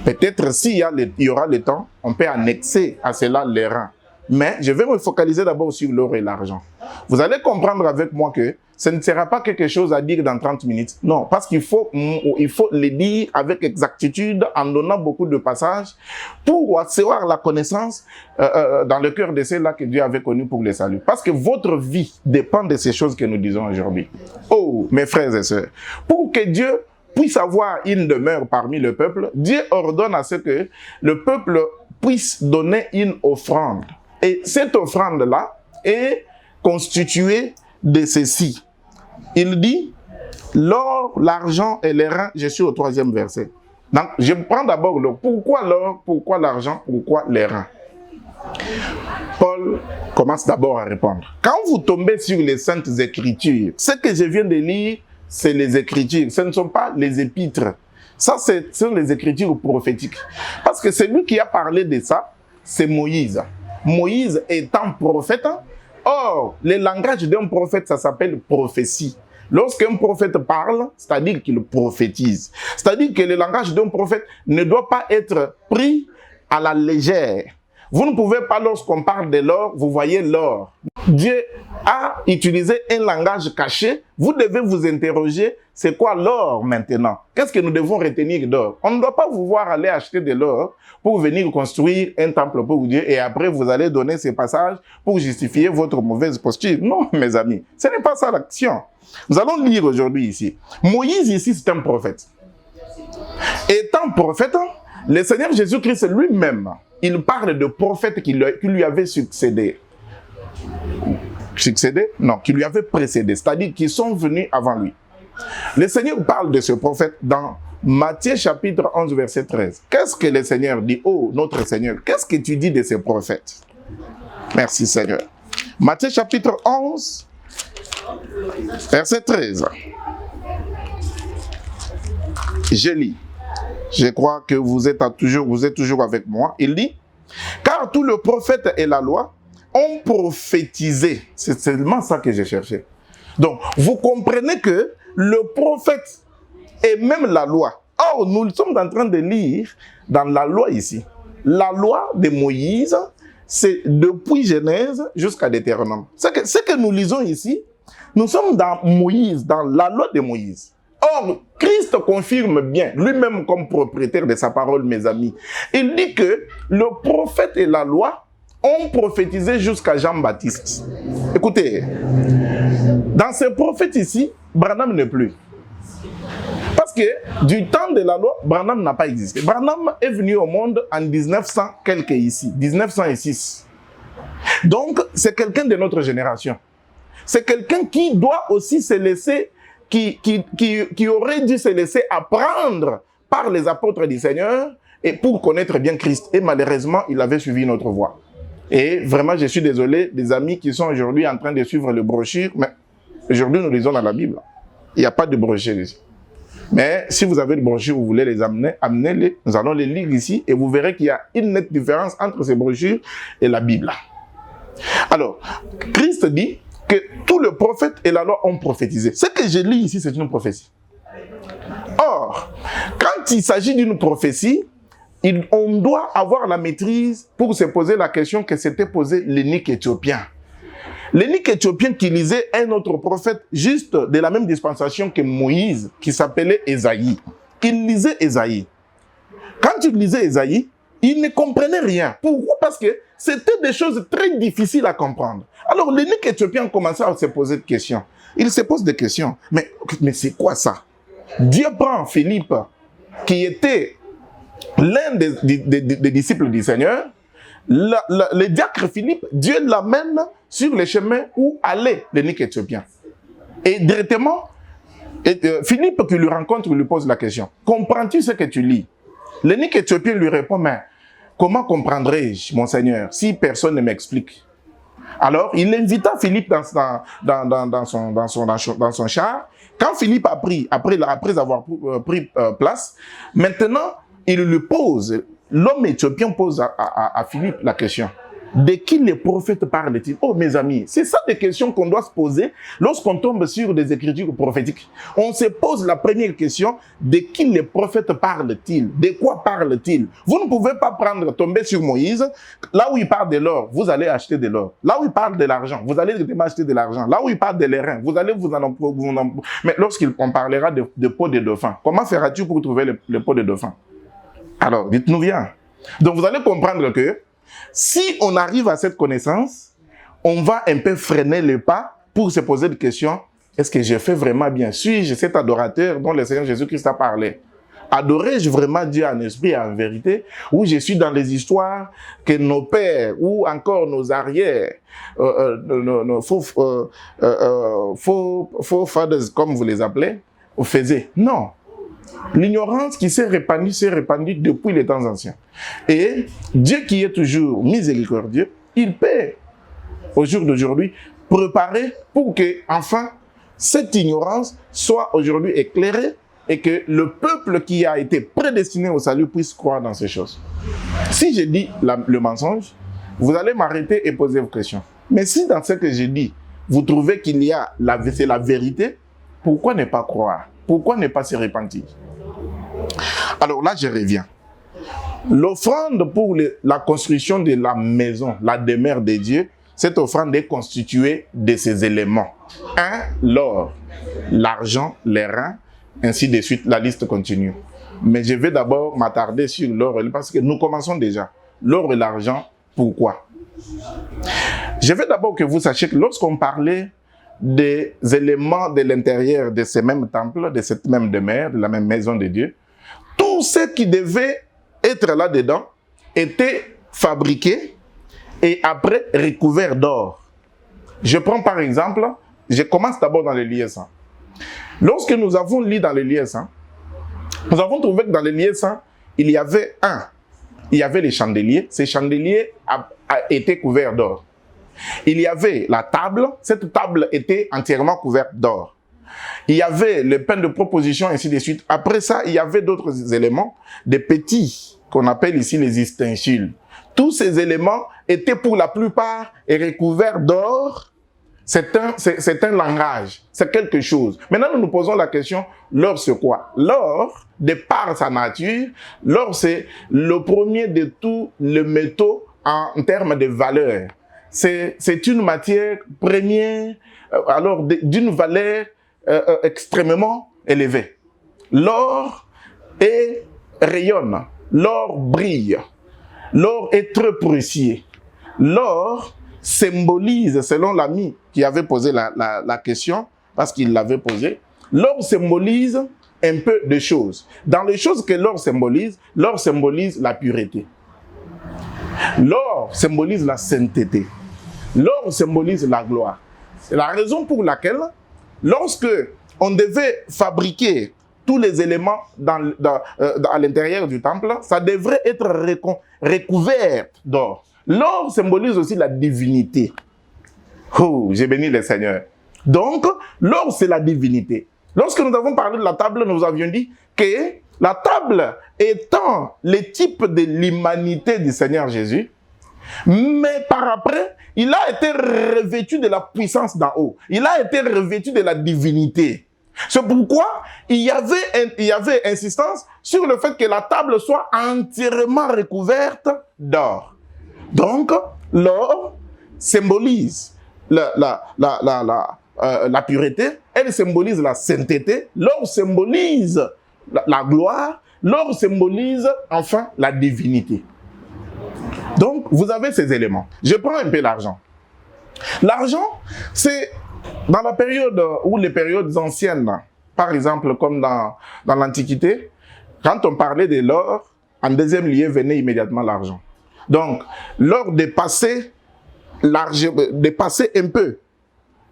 Peut-être s'il y aura le temps, on peut annexer à cela les reins. Mais je vais me focaliser d'abord sur l'or et l'argent. Vous allez comprendre avec moi que ce ne sera pas quelque chose à dire dans 30 minutes. Non, parce qu'il faut le dire avec exactitude en donnant beaucoup de passages pour avoir la connaissance dans le cœur de ceux-là que Dieu avait connus pour les saluts. Parce que votre vie dépend de ces choses que nous disons aujourd'hui. Oh, mes frères et sœurs, pour que Dieu puisse avoir une demeure parmi le peuple, Dieu ordonne à ce que le peuple puisse donner une offrande. Et cette offrande-là est constituée de ceci. Il dit, l'or, l'argent et les reins, je suis au 3e verset. Donc, je prends d'abord l'or. Pourquoi l'or, pourquoi l'argent, pourquoi les reins? Paul commence d'abord à répondre. Quand vous tombez sur les Saintes Écritures, ce que je viens de lire, c'est les Écritures. Ce ne sont pas les épîtres. Ça, ce sont les Écritures prophétiques. Parce que celui qui a parlé de ça, c'est Moïse. Moïse étant prophète. Or, le langage d'un prophète, ça s'appelle prophétie. Lorsqu'un prophète parle, c'est-à-dire qu'il prophétise. C'est-à-dire que le langage d'un prophète ne doit pas être pris à la légère. Vous ne pouvez pas, lorsqu'on parle de l'or, vous voyez l'or. Dieu a utilisé un langage caché. Vous devez vous interroger, c'est quoi l'or maintenant? Qu'est-ce que nous devons retenir d'or? On ne doit pas vous voir aller acheter de l'or pour venir construire un temple pour Dieu et après vous allez donner ces passages pour justifier votre mauvaise posture. Non, mes amis, ce n'est pas ça l'action. Nous allons lire aujourd'hui ici. Moïse ici, c'est un prophète. Étant prophète, le Seigneur Jésus-Christ lui-même, il parle de prophètes qui lui avaient succédé. Succédé? Non, qui lui avaient précédé, c'est-à-dire qui sont venus avant lui. Le Seigneur parle de ce prophète dans Matthieu chapitre 11, verset 13. Qu'est-ce que le Seigneur dit? Oh, notre Seigneur, qu'est-ce que tu dis de ces prophètes? Merci Seigneur. Matthieu chapitre 11, verset 13. Je lis. Je crois que vous êtes toujours avec moi. Il dit, car tout le prophète et la loi ont prophétisé. C'est seulement ça que j'ai cherché. Donc, vous comprenez que le prophète et même la loi. Or, nous sommes en train de lire dans la loi ici. La loi de Moïse, c'est depuis Genèse jusqu'à Deutéronome. Ce que nous lisons ici, nous sommes dans Moïse, dans la loi de Moïse. Or, Christ confirme bien, lui-même comme propriétaire de sa parole, mes amis. Il dit que le prophète et la loi ont prophétisé jusqu'à Jean-Baptiste. Écoutez, dans ces prophètes ici, Branham n'est plus. Parce que du temps de la loi, Branham n'a pas existé. Branham est venu au monde en 1900 quelque ici, 1906. Donc, c'est quelqu'un de notre génération. C'est quelqu'un qui doit aussi se laisser, qui aurait dû se laisser apprendre par les apôtres du Seigneur et pour connaître bien Christ. Et malheureusement, il avait suivi notre voie. Et vraiment, je suis désolé des amis qui sont aujourd'hui en train de suivre le brochure, mais aujourd'hui, nous lisons dans la Bible. Il n'y a pas de brochure ici. Mais si vous avez des brochures, vous voulez les amener, amenez-les. Nous allons les lire ici et vous verrez qu'il y a une nette différence entre ces brochures et la Bible. Alors, Christ dit que tous les prophètes et la loi ont prophétisé. Ce que je lis ici, c'est une prophétie. Or, quand il s'agit d'une prophétie, on doit avoir la maîtrise pour se poser la question que s'était posée l'eunuque éthiopien. L'eunuque éthiopien qui lisait un autre prophète juste de la même dispensation que Moïse, qui s'appelait Ésaïe. Il lisait Ésaïe. Quand il lisait Ésaïe, il ne comprenait rien. Pourquoi? Parce que c'était des choses très difficiles à comprendre. Alors l'eunuque éthiopien commençait à se poser des questions. Il se pose des questions. Mais c'est quoi ça? Dieu prend Philippe, qui était l'un des disciples du Seigneur. Le diacre Philippe, Dieu l'amène sur le chemin où allait l'eunuque éthiopien. Et directement, Philippe qui lui rencontre lui pose la question. Comprends-tu ce que tu lis? L'eunuque éthiopien lui répond, mais comment comprendrai-je, mon Seigneur, si personne ne m'explique? Alors, il invita Philippe dans son char. Quand Philippe a pris, après avoir pris place, maintenant, l'homme éthiopien pose à Philippe la question. De qui les prophètes parlent-ils? Oh, mes amis, c'est ça des questions qu'on doit se poser lorsqu'on tombe sur des écritures prophétiques. On se pose la première question, de qui les prophètes parlent-ils? De quoi parlent-ils? Vous ne pouvez pas tomber sur Moïse. Là où il parle de l'or, vous allez acheter de l'or. Là où il parle de l'argent, vous allez acheter de l'argent. Là où il parle de l'airain, vous allez vous en... Mais lorsqu'on parlera de peau de dauphin, comment feras-tu pour trouver le peau de dauphin? Alors, dites-nous bien. Donc, vous allez comprendre que si on arrive à cette connaissance, on va un peu freiner le pas pour se poser des questions. Est-ce que j'ai fait vraiment bien? Suis-je cet adorateur dont le Seigneur Jésus-Christ a parlé? Adorais-je vraiment Dieu en esprit et en vérité? Ou je suis dans les histoires que nos pères ou encore nos arrières, faux fathers, comme vous les appelez, faisaient? Non. L'ignorance qui s'est répandue depuis les temps anciens. Et Dieu qui est toujours miséricordieux, il peut, au jour d'aujourd'hui, préparer pour que, enfin, cette ignorance soit aujourd'hui éclairée et que le peuple qui a été prédestiné au salut puisse croire dans ces choses. Si je dis le mensonge, vous allez m'arrêter et poser vos questions. Mais si dans ce que je dis, vous trouvez qu'il y a c'est la vérité, pourquoi ne pas croire? Pourquoi ne pas se repentir? Alors là, je reviens. L'offrande pour la construction de la maison, la demeure de Dieu, cette offrande est constituée de ces éléments. 1, l'or, l'argent, les reins, ainsi de suite, la liste continue. Mais je vais d'abord m'attarder sur l'or, parce que nous commençons déjà. L'or et l'argent, pourquoi? Je veux d'abord que vous sachiez que lorsqu'on parlait des éléments de l'intérieur de ces mêmes temples, de cette même demeure, de la même maison de Dieu, tout ce qui devait être là-dedans était fabriqué et après recouvert d'or. Je prends par exemple, je commence d'abord dans les lieux saints. Lorsque nous avons lu dans les lieux saints, nous avons trouvé que dans les lieux saints, il y avait les chandeliers. Ces chandeliers étaient couverts d'or. Il y avait la table, cette table était entièrement couverte d'or. Il y avait le pain de proposition, ainsi de suite. Après ça, il y avait d'autres éléments, des petits, qu'on appelle ici les ustensiles. Tous ces éléments étaient pour la plupart recouverts d'or. C'est un langage, c'est quelque chose. Maintenant, nous nous posons la question, l'or c'est quoi? L'or, de par sa nature, l'or c'est le premier de tous les métaux en termes de valeur. C'est une matière première, alors d'une valeur extrêmement élevée. L'or rayonne, l'or brille, l'or est très précieux. L'or symbolise, selon l'ami qui avait posé la question, parce qu'il l'avait posée, l'or symbolise un peu de choses. Dans les choses que l'or symbolise la pureté. L'or symbolise la sainteté. L'or symbolise la gloire. C'est la raison pour laquelle, lorsque on devait fabriquer tous les éléments à l'intérieur du temple, ça devrait être recouvert d'or. L'or symbolise aussi la divinité. Oh, j'ai béni le Seigneur. Donc, l'or, c'est la divinité. Lorsque nous avons parlé de la table, nous avions dit que la table étant le type de l'humanité du Seigneur Jésus, mais par après, il a été revêtu de la puissance d'en haut. Il a été revêtu de la divinité. C'est pourquoi il y avait insistance sur le fait que la table soit entièrement recouverte d'or. Donc, l'or symbolise la pureté, elle symbolise la sainteté, l'or symbolise la gloire, l'or symbolise enfin la divinité. Donc, vous avez ces éléments. Je prends un peu l'argent. L'argent, c'est dans la période ou les périodes anciennes, par exemple comme dans l'Antiquité, quand on parlait de l'or, en deuxième lieu venait immédiatement l'argent. Donc, l'or dépassait un peu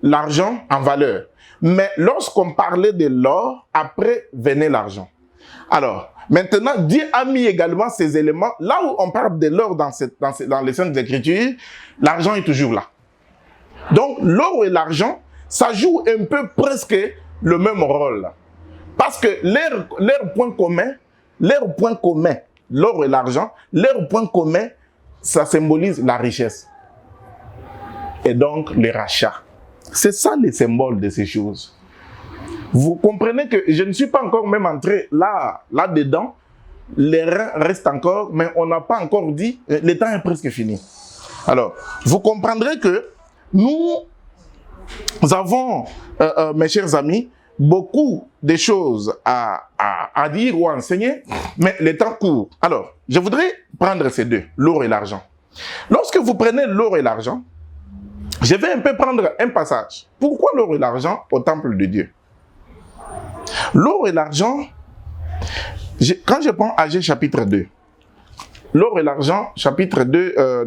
l'argent en valeur. Mais lorsqu'on parlait de l'or, après venait l'argent. Alors, Maintenant, Dieu a mis également ces éléments. Là où on parle de l'or dans les Saintes Écritures, l'argent est toujours là. Donc, l'or et l'argent, ça joue un peu presque le même rôle. Parce que leur point commun, l'or et l'argent, leur point commun, ça symbolise la richesse. Et donc, le rachat. C'est ça les symboles de ces choses. Vous comprenez que je ne suis pas encore même entré là-dedans. Les reins restent encore, mais on n'a pas encore dit, le temps est presque fini. Alors, vous comprendrez que nous avons, mes chers amis, beaucoup de choses à dire ou à enseigner, mais le temps court. Alors, je voudrais prendre ces deux, l'or et l'argent. Lorsque vous prenez l'or et l'argent, je vais un peu prendre un passage. Pourquoi l'or et l'argent au temple de Dieu? L'or et l'argent, quand je prends Agé chapitre 2, l'or et l'argent, chapitre 2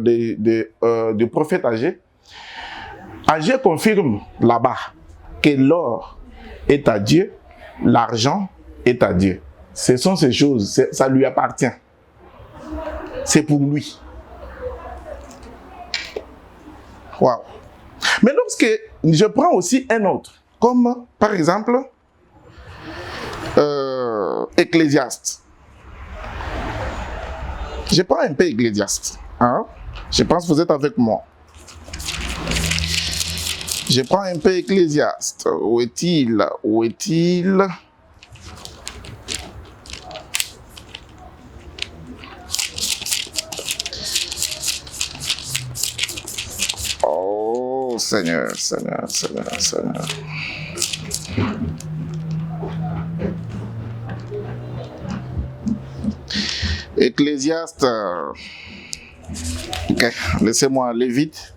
du prophète Agé, Agé confirme là-bas que l'or est à Dieu, l'argent est à Dieu. Ce sont ces choses, ça lui appartient. C'est pour lui. Wow. Mais lorsque je prends aussi un autre, comme par exemple Ecclésiaste. Je prends un peu Ecclésiaste. Hein? Je pense que vous êtes avec moi. Je prends un peu Ecclésiaste. Où est-il? Où est-il? Oh Seigneur, Seigneur, Seigneur, Seigneur. Ecclésiaste. Ok, laissez-moi aller vite.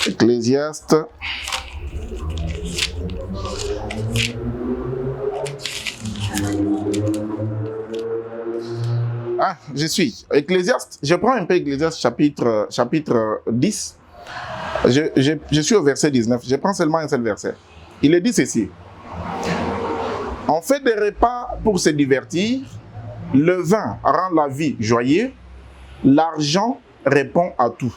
Ecclésiaste. Ah, je suis. Ecclésiaste, je prends un peu Ecclésiaste chapitre 10. Je suis au verset 19. Je prends seulement un seul verset. Il est dit ceci. On fait des repas pour se divertir. Le vin rend la vie joyeuse. L'argent répond à tout.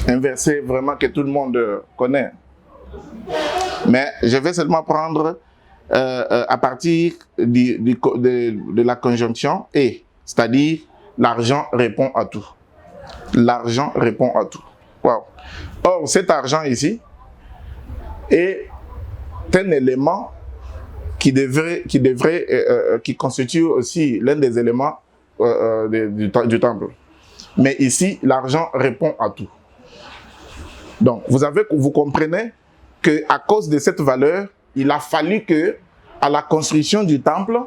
Un verset vraiment que tout le monde connaît. Mais je vais seulement prendre à partir de la conjonction et, c'est-à-dire l'argent répond à tout. L'argent répond à tout. Wow. Or, cet argent ici est un élément qui constitue aussi l'un des éléments du temple. Mais ici, l'argent répond à tout. Donc, vous comprenez qu'à cause de cette valeur, il a fallu que, à la construction du temple,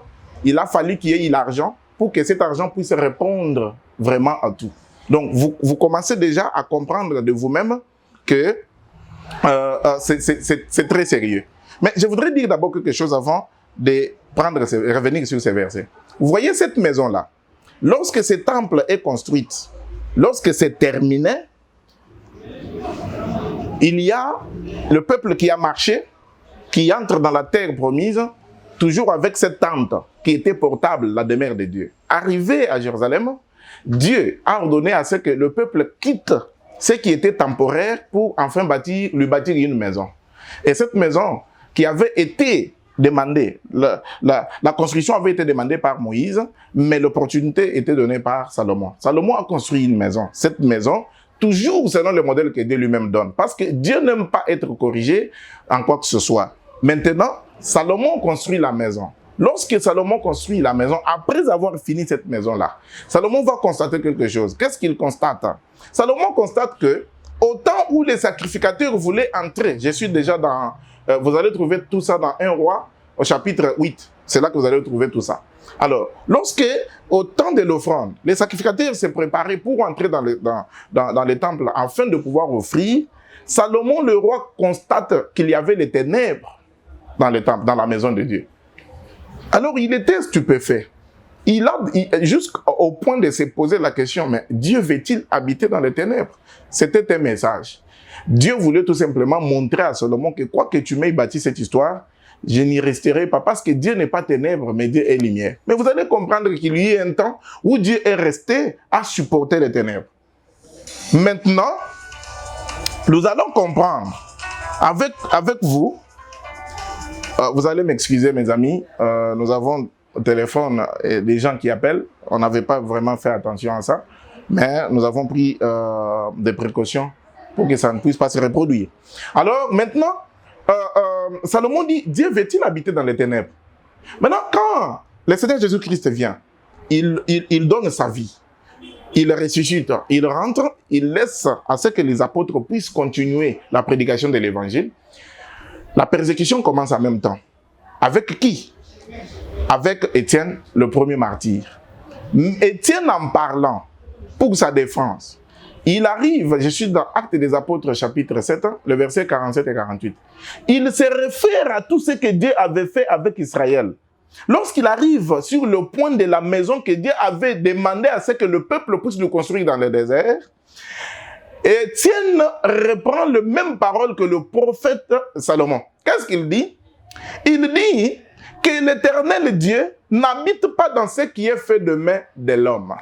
il a fallu qu'il y ait l'argent pour que cet argent puisse répondre vraiment à tout. Donc, vous commencez déjà à comprendre de vous-même que c'est très sérieux. Mais je voudrais dire d'abord quelque chose avant de revenir sur ces versets. Vous voyez cette maison-là, lorsque ce temple est construit, lorsque c'est terminé, il y a le peuple qui a marché, qui entre dans la terre promise, toujours avec cette tente qui était portable, la demeure de Dieu. Arrivé à Jérusalem, Dieu a ordonné à ce que le peuple quitte ce qui était temporaire pour enfin lui bâtir une maison. Et cette maison qui avait été demandée, la construction avait été demandée par Moïse, mais l'opportunité était donnée par Salomon. Salomon a construit une maison. Cette maison, toujours selon le modèle que Dieu lui-même donne. Parce que Dieu n'aime pas être corrigé en quoi que ce soit. Maintenant, Salomon construit la maison. Lorsque Salomon construit la maison, après avoir fini cette maison-là, Salomon va constater quelque chose. Qu'est-ce qu'il constate? Salomon constate que, au temps où les sacrificateurs voulaient entrer, je suis déjà dans... vous allez trouver tout ça dans 1 Roi, au chapitre 8. C'est là que vous allez trouver tout ça. Alors, lorsque, au temps de l'offrande, les sacrificateurs se préparaient pour entrer dans les temples afin de pouvoir offrir, Salomon, le roi, constate qu'il y avait les ténèbres dans le temple, dans la maison de Dieu. Alors, il était stupéfait. Jusqu'au point de se poser la question, mais Dieu veut-il habiter dans les ténèbres? C'était un message. Dieu voulait tout simplement montrer à Salomon que quoi que tu m'aies bâti cette histoire, je n'y resterai pas parce que Dieu n'est pas ténèbres, mais Dieu est lumière. Mais vous allez comprendre qu'il y a un temps où Dieu est resté à supporter les ténèbres. Maintenant, nous allons comprendre avec vous, vous allez m'excuser mes amis, nous avons au téléphone des gens qui appellent, on n'avait pas vraiment fait attention à ça, mais nous avons pris des précautions pour que ça ne puisse pas se reproduire. Alors maintenant, Salomon dit, Dieu veut-il habiter dans les ténèbres? Maintenant, quand le Seigneur Jésus-Christ vient, il donne sa vie, il ressuscite, il rentre, il laisse à ce que les apôtres puissent continuer la prédication de l'évangile. La persécution commence en même temps. Avec qui? Avec Étienne, le premier martyr. Étienne, en parlant pour sa défense, il arrive, je suis dans Actes des Apôtres, chapitre 7, le verset 47 et 48. Il se réfère à tout ce que Dieu avait fait avec Israël. Lorsqu'il arrive sur le point de la maison que Dieu avait demandé à ce que le peuple puisse le construire dans le désert, Étienne reprend les mêmes paroles que le prophète Salomon. Qu'est-ce qu'il dit? Il dit que l'Éternel Dieu n'habite pas dans ce qui est fait de main de l'homme.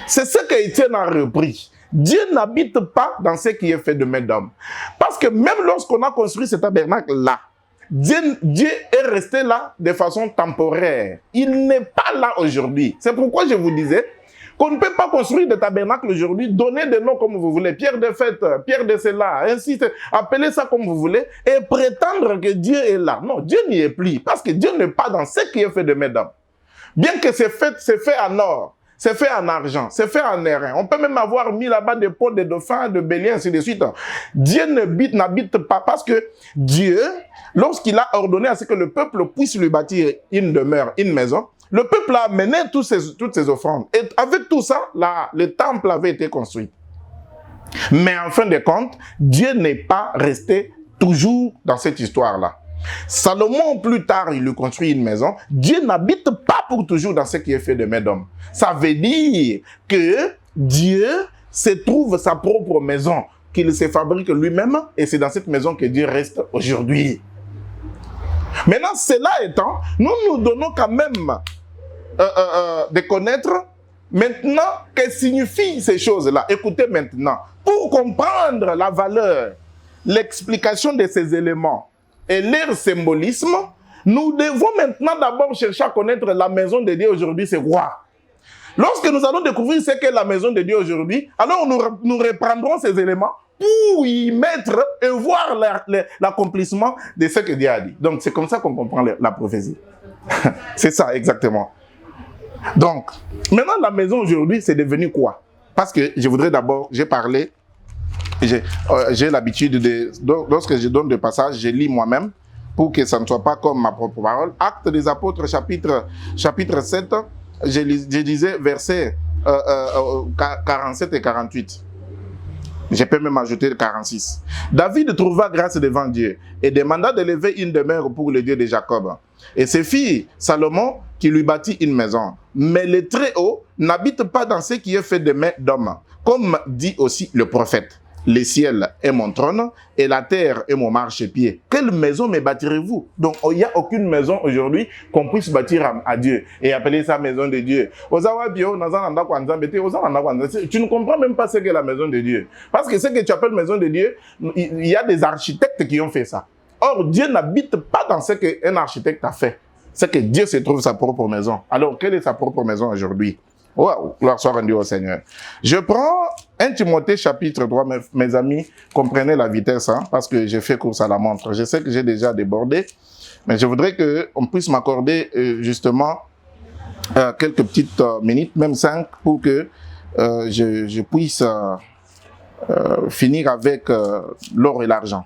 C'est ce que Étienne a repris. Dieu n'habite pas dans ce qui est fait de main d'homme. Parce que même lorsqu'on a construit ce tabernacle-là, Dieu est resté là de façon temporaire. Il n'est pas là aujourd'hui. C'est pourquoi je vous disais qu'on ne peut pas construire des tabernacles aujourd'hui, donner des noms comme vous voulez, Pierre de Fête, Pierre de Cela, ainsi, appelez ça comme vous voulez, et prétendre que Dieu est là. Non, Dieu n'y est plus, parce que Dieu n'est pas dans ce qui est fait de main d'homme. Bien que c'est fait en or, c'est fait en argent, c'est fait en airain. On peut même avoir mis là-bas des pots de dauphins, de béliers, ainsi de suite. Dieu n'habite pas parce que Dieu, lorsqu'il a ordonné à ce que le peuple puisse lui bâtir une demeure, une maison, le peuple a amené toutes ces offrandes. Et avec tout ça, le temple avait été construit. Mais en fin de compte, Dieu n'est pas resté toujours dans cette histoire-là. Salomon, plus tard, il lui construit une maison. Dieu n'habite pas pour toujours dans ce qui est fait de main d'homme. Ça veut dire que Dieu se trouve sa propre maison, qu'il se fabrique lui-même, et c'est dans cette maison que Dieu reste aujourd'hui. Maintenant, cela étant, nous donnons quand même de connaître maintenant que signifient ces choses-là. Écoutez maintenant, pour comprendre la valeur, l'explication de ces éléments et leur symbolisme, nous devons maintenant d'abord chercher à connaître la maison de Dieu aujourd'hui, c'est quoi? Lorsque nous allons découvrir ce qu'est la maison de Dieu aujourd'hui, alors nous reprendrons ces éléments pour y mettre et voir l'accomplissement de ce que Dieu a dit. Donc c'est comme ça qu'on comprend la prophétie. C'est ça exactement. Donc, maintenant la maison aujourd'hui, c'est devenu quoi? Parce que je voudrais d'abord, j'ai l'habitude de, lorsque je donne des passages, je lis moi-même pour que ça ne soit pas comme ma propre parole. Actes des Apôtres, chapitre 7, je disais versets 47 et 48. Je peux même ajouter le 46. David trouva grâce devant Dieu et demanda d'élever une demeure pour le Dieu de Jacob. Et ses filles, Salomon, qui lui bâtit une maison. Mais le Très-Haut n'habite pas dans ce qui est fait de main d'homme. Comme dit aussi le prophète. Le ciel est mon trône et la terre est mon marchepied. Quelle maison me bâtirez-vous? Donc, il n'y a aucune maison aujourd'hui qu'on puisse bâtir à Dieu et appeler ça maison de Dieu. Tu ne comprends même pas ce qu'est la maison de Dieu. Parce que ce que tu appelles maison de Dieu, il y a des architectes qui ont fait ça. Or, Dieu n'habite pas dans ce qu'un architecte a fait. C'est que Dieu se trouve sa propre maison. Alors, quelle est sa propre maison aujourd'hui? Wow, gloire soit rendue au Seigneur. Je prends 1 Timothée chapitre 3, mes amis, comprenez la vitesse, hein, parce que j'ai fait course à la montre. Je sais que j'ai déjà débordé, mais je voudrais qu'on puisse m'accorder justement quelques petites minutes, même 5, pour que je puisse finir avec l'or et l'argent.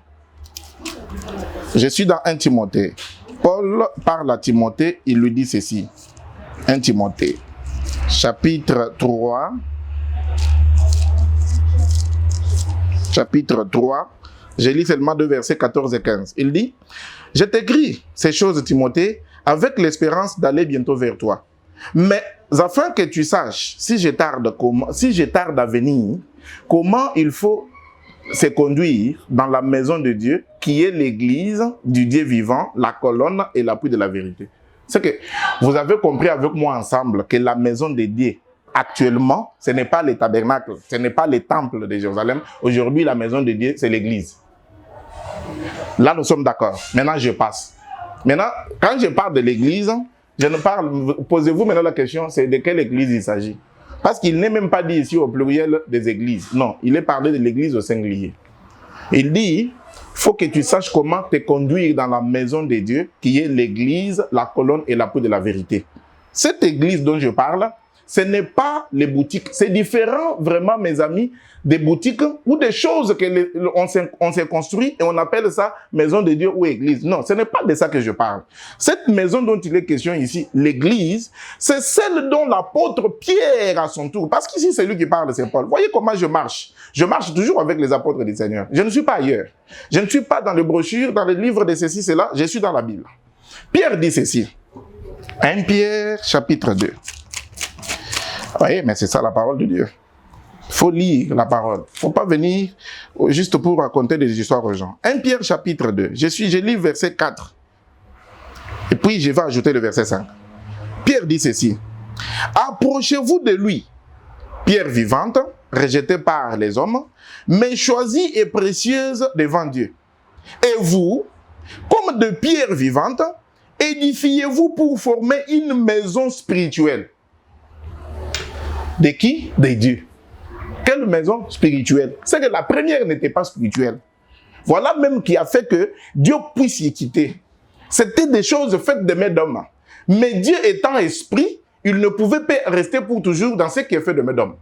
Je suis dans 1 Timothée. Paul parle à Timothée, il lui dit ceci. 1 Timothée. Chapitre 3, je lis seulement 2 versets 14 et 15. Il dit, « Je t'écris ces choses, Timothée, avec l'espérance d'aller bientôt vers toi. Mais afin que tu saches, si je tarde à venir, comment il faut se conduire dans la maison de Dieu, qui est l'église du Dieu vivant, la colonne et l'appui de la vérité. C'est que vous avez compris avec moi ensemble que la maison de Dieu, actuellement, ce n'est pas les tabernacles, ce n'est pas les temples de Jérusalem. Aujourd'hui, la maison de Dieu, c'est l'église. Là, nous sommes d'accord. Maintenant, je passe. Maintenant, quand je parle de l'église, je ne parle, posez-vous maintenant la question, c'est de quelle église il s'agit? Parce qu'il n'est même pas dit ici au pluriel des églises. Non, il est parlé de l'église au singulier. Il dit, il faut que tu saches comment te conduire dans la maison de Dieu, qui est l'église, la colonne et l'appui de la vérité. Cette église dont je parle, ce n'est pas les boutiques. C'est différent, vraiment, mes amis, des boutiques ou des choses qu'on s'est construit et on appelle ça maison de Dieu ou église. Non, ce n'est pas de ça que je parle. Cette maison dont il est question ici, l'église, c'est celle dont l'apôtre Pierre à son tour, parce qu'ici c'est lui qui parle, c'est Paul. Voyez comment je marche. Je marche toujours avec les apôtres du Seigneur. Je ne suis pas ailleurs. Je ne suis pas dans les brochures, dans les livres de ceci, cela. Je suis dans la Bible. Pierre dit ceci. 1 Pierre, chapitre 2. Oui, mais c'est ça la parole de Dieu. Il faut lire la parole. Il ne faut pas venir juste pour raconter des histoires aux gens. 1 Pierre chapitre 2. Je lis verset 4. Et puis je vais ajouter le verset 5. Pierre dit ceci. Approchez-vous de lui, pierre vivante, rejetée par les hommes, mais choisie et précieuse devant Dieu. Et vous, comme de pierres vivantes, édifiez-vous pour former une maison spirituelle. De qui? De Dieu. Quelle maison spirituelle? C'est que la première n'était pas spirituelle. Voilà même qui a fait que Dieu puisse y quitter. C'était des choses faites de main d'homme. Mais Dieu étant esprit, il ne pouvait pas rester pour toujours dans ce qui est fait de main d'homme.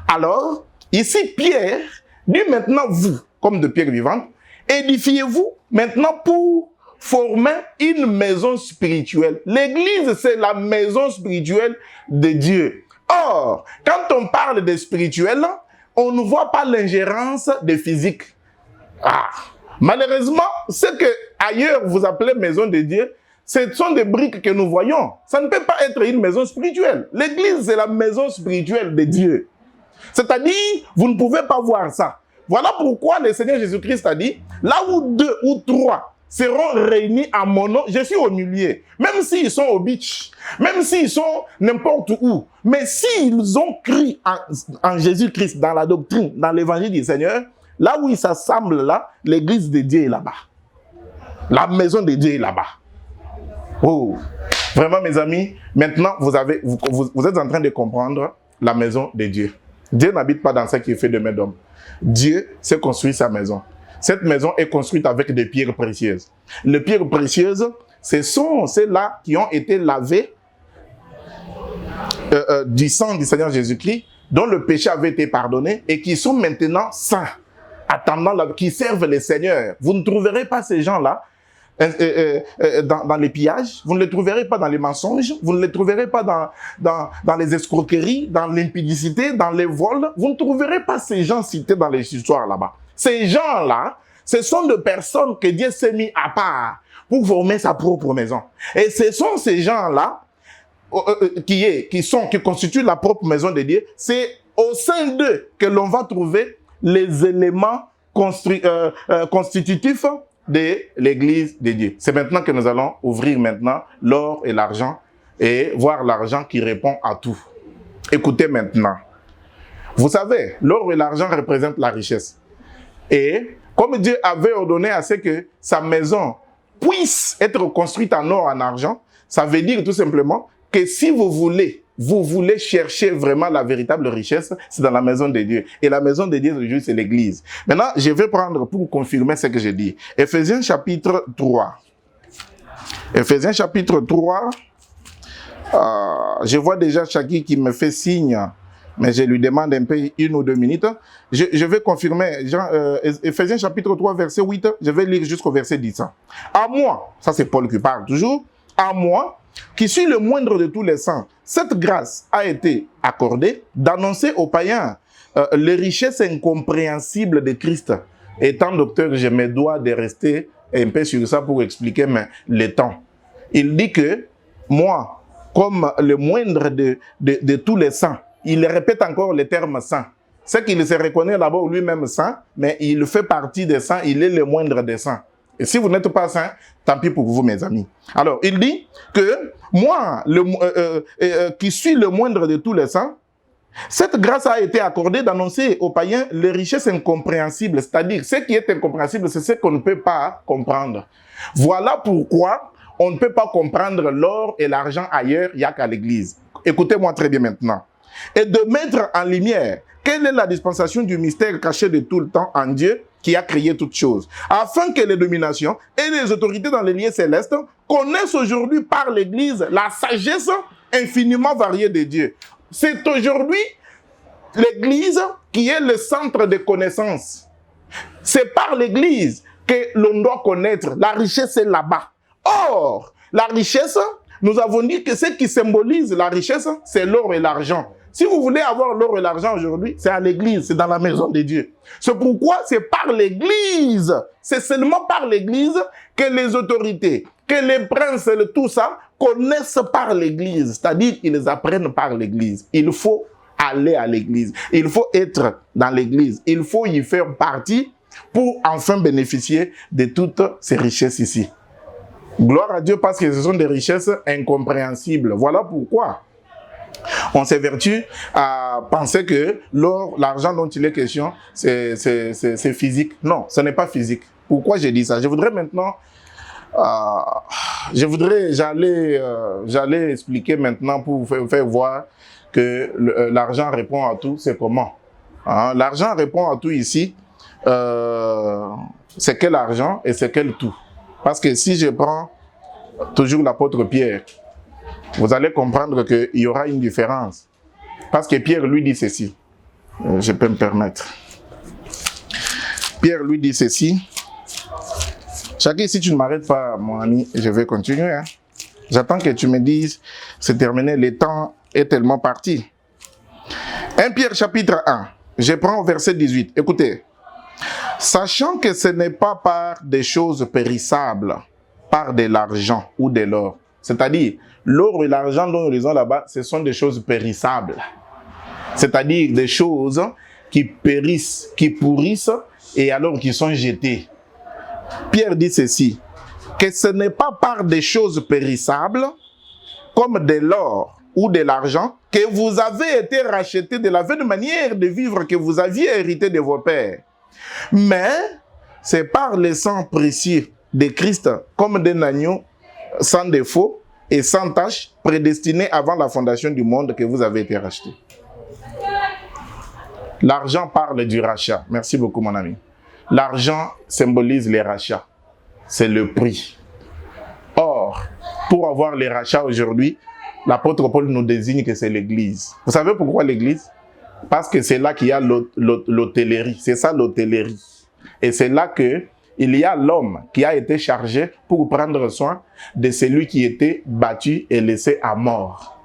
Alors, ici Pierre dit maintenant vous, comme de pierre vivante, édifiez-vous maintenant pour former une maison spirituelle. L'église, c'est la maison spirituelle de Dieu. Or, quand on parle de spirituel, on ne voit pas l'ingérence de physique. Malheureusement, ce que ailleurs vous appelez maison de Dieu, ce sont des briques que nous voyons. Ça ne peut pas être une maison spirituelle. L'église, c'est la maison spirituelle de Dieu. C'est-à-dire, vous ne pouvez pas voir ça. Voilà pourquoi le Seigneur Jésus-Christ a dit, là où 2 ou 3 seront réunis à mon nom, je suis au milieu. Même s'ils sont au beach, même s'ils sont n'importe où, mais s'ils ont cru en Jésus-Christ, dans la doctrine, dans l'évangile du Seigneur, là où ils s'assemblent là, l'église de Dieu est là-bas. La maison de Dieu est là-bas. Oh, vraiment mes amis, maintenant vous êtes en train de comprendre la maison de Dieu. Dieu n'habite pas dans ce qui est fait de main d'homme. Dieu s'est construit sa maison. Cette maison est construite avec des pierres précieuses. Les pierres précieuses, ce sont celles-là qui ont été lavées du sang du Seigneur Jésus-Christ, dont le péché avait été pardonné et qui sont maintenant saints, qui servent le Seigneur. Vous ne trouverez pas ces gens-là dans les pillages, vous ne les trouverez pas dans les mensonges, vous ne les trouverez pas dans les escroqueries, dans l'impudicité, dans les vols. Vous ne trouverez pas ces gens cités dans les histoires là-bas. Ces gens-là, ce sont des personnes que Dieu s'est mis à part pour former sa propre maison. Et ce sont ces gens-là qui constituent la propre maison de Dieu. C'est au sein d'eux que l'on va trouver les éléments constitutifs de l'église de Dieu. C'est maintenant que nous allons ouvrir maintenant l'or et l'argent et voir l'argent qui répond à tout. Écoutez maintenant. Vous savez, l'or et l'argent représentent la richesse. Et comme Dieu avait ordonné à ce que sa maison puisse être construite en or, en argent, ça veut dire tout simplement que si vous voulez chercher vraiment la véritable richesse, c'est dans la maison de Dieu. Et la maison de Dieu, aujourd'hui, c'est l'église. Maintenant, je vais prendre pour confirmer ce que j'ai dit. Éphésiens chapitre 3. Éphésiens chapitre 3. Je vois déjà Chaki qui me fait signe, mais je lui demande un peu 1 ou 2 minutes. Je vais confirmer. Éphésiens chapitre 3, verset 8. Je vais lire jusqu'au verset 10. À moi, ça c'est Paul qui parle toujours, à moi, qui suis le moindre de tous les saints, cette grâce a été accordée d'annoncer aux païens les richesses incompréhensibles de Christ. Étant docteur, je me dois de rester un peu sur ça pour expliquer le temps. Il dit que moi, comme le moindre de tous les saints, il répète encore le terme saint. c'est qu'il se reconnaît là-bas lui-même saint, mais il fait partie des saints, il est le moindre des saints. Et si vous n'êtes pas saint, tant pis pour vous, mes amis. Alors, il dit que moi, qui suis le moindre de tous les saints, cette grâce a été accordée d'annoncer aux païens les richesses incompréhensibles. C'est-à-dire, ce qui est incompréhensible, c'est ce qu'on ne peut pas comprendre. Voilà pourquoi on ne peut pas comprendre l'or et l'argent ailleurs, il n'y a qu'à l'église. Écoutez-moi très bien maintenant. Et de mettre en lumière quelle est la dispensation du mystère caché de tout le temps en Dieu qui a créé toutes choses, afin que les dominations et les autorités dans les lieux célestes connaissent aujourd'hui par l'Église la sagesse infiniment variée de Dieu. C'est aujourd'hui l'Église qui est le centre de connaissances. C'est par l'Église que l'on doit connaître. La richesse est là-bas. Or, la richesse, nous avons dit que ce qui symbolise la richesse, c'est l'or et l'argent. Si vous voulez avoir l'or et l'argent aujourd'hui, c'est à l'église, c'est dans la maison de Dieu. C'est pourquoi c'est par l'église, c'est seulement par l'église que les autorités, que les princes, tout ça, connaissent par l'église. C'est-à-dire qu'ils apprennent par l'église. Il faut aller à l'église. Il faut être dans l'église. Il faut y faire partie pour enfin bénéficier de toutes ces richesses ici. Gloire à Dieu parce que ce sont des richesses incompréhensibles. Voilà pourquoi on s'évertue à penser que l'or, l'argent dont il est question, c'est physique. Non, ce n'est pas physique. Pourquoi j'ai dit ça? Je voudrais maintenant, j'allais expliquer maintenant pour vous faire voir que l'argent répond à tout. C'est comment? L'argent répond à tout ici. C'est quel argent et c'est quel tout? Parce que si je prends toujours l'apôtre Pierre, vous allez comprendre qu'il y aura une différence. Parce que Pierre lui dit ceci. Je peux me permettre. Pierre lui dit ceci. Chacun, si tu ne m'arrêtes pas, mon ami, je vais continuer. Hein. J'attends que tu me dises, c'est terminé, le temps est tellement parti. 1 Pierre chapitre 1, je prends au verset 18. Écoutez. Sachant que ce n'est pas par des choses périssables, par de l'argent ou de l'or. C'est-à-dire, l'or et l'argent dont nous lisons là-bas, ce sont des choses périssables. C'est-à-dire des choses qui périssent, qui pourrissent et alors qui sont jetées. Pierre dit ceci, que ce n'est pas par des choses périssables, comme de l'or ou de l'argent, que vous avez été rachetés de la vaine manière de vivre que vous aviez hérité de vos pères. Mais c'est par le sang précieux de Christ, comme d'un agneau sans défaut et sans tache, prédestiné avant la fondation du monde, que vous avez été rachetés. L'argent parle du rachat. Merci beaucoup, mon ami. L'argent symbolise les rachats. C'est le prix. Or, pour avoir les rachats aujourd'hui, l'apôtre Paul nous désigne que c'est l'Église. Vous savez pourquoi l'Église? Parce que c'est là qu'il y a l'hôtellerie. C'est ça l'hôtellerie. Et c'est là qu'il y a l'homme qui a été chargé pour prendre soin de celui qui était battu et laissé à mort.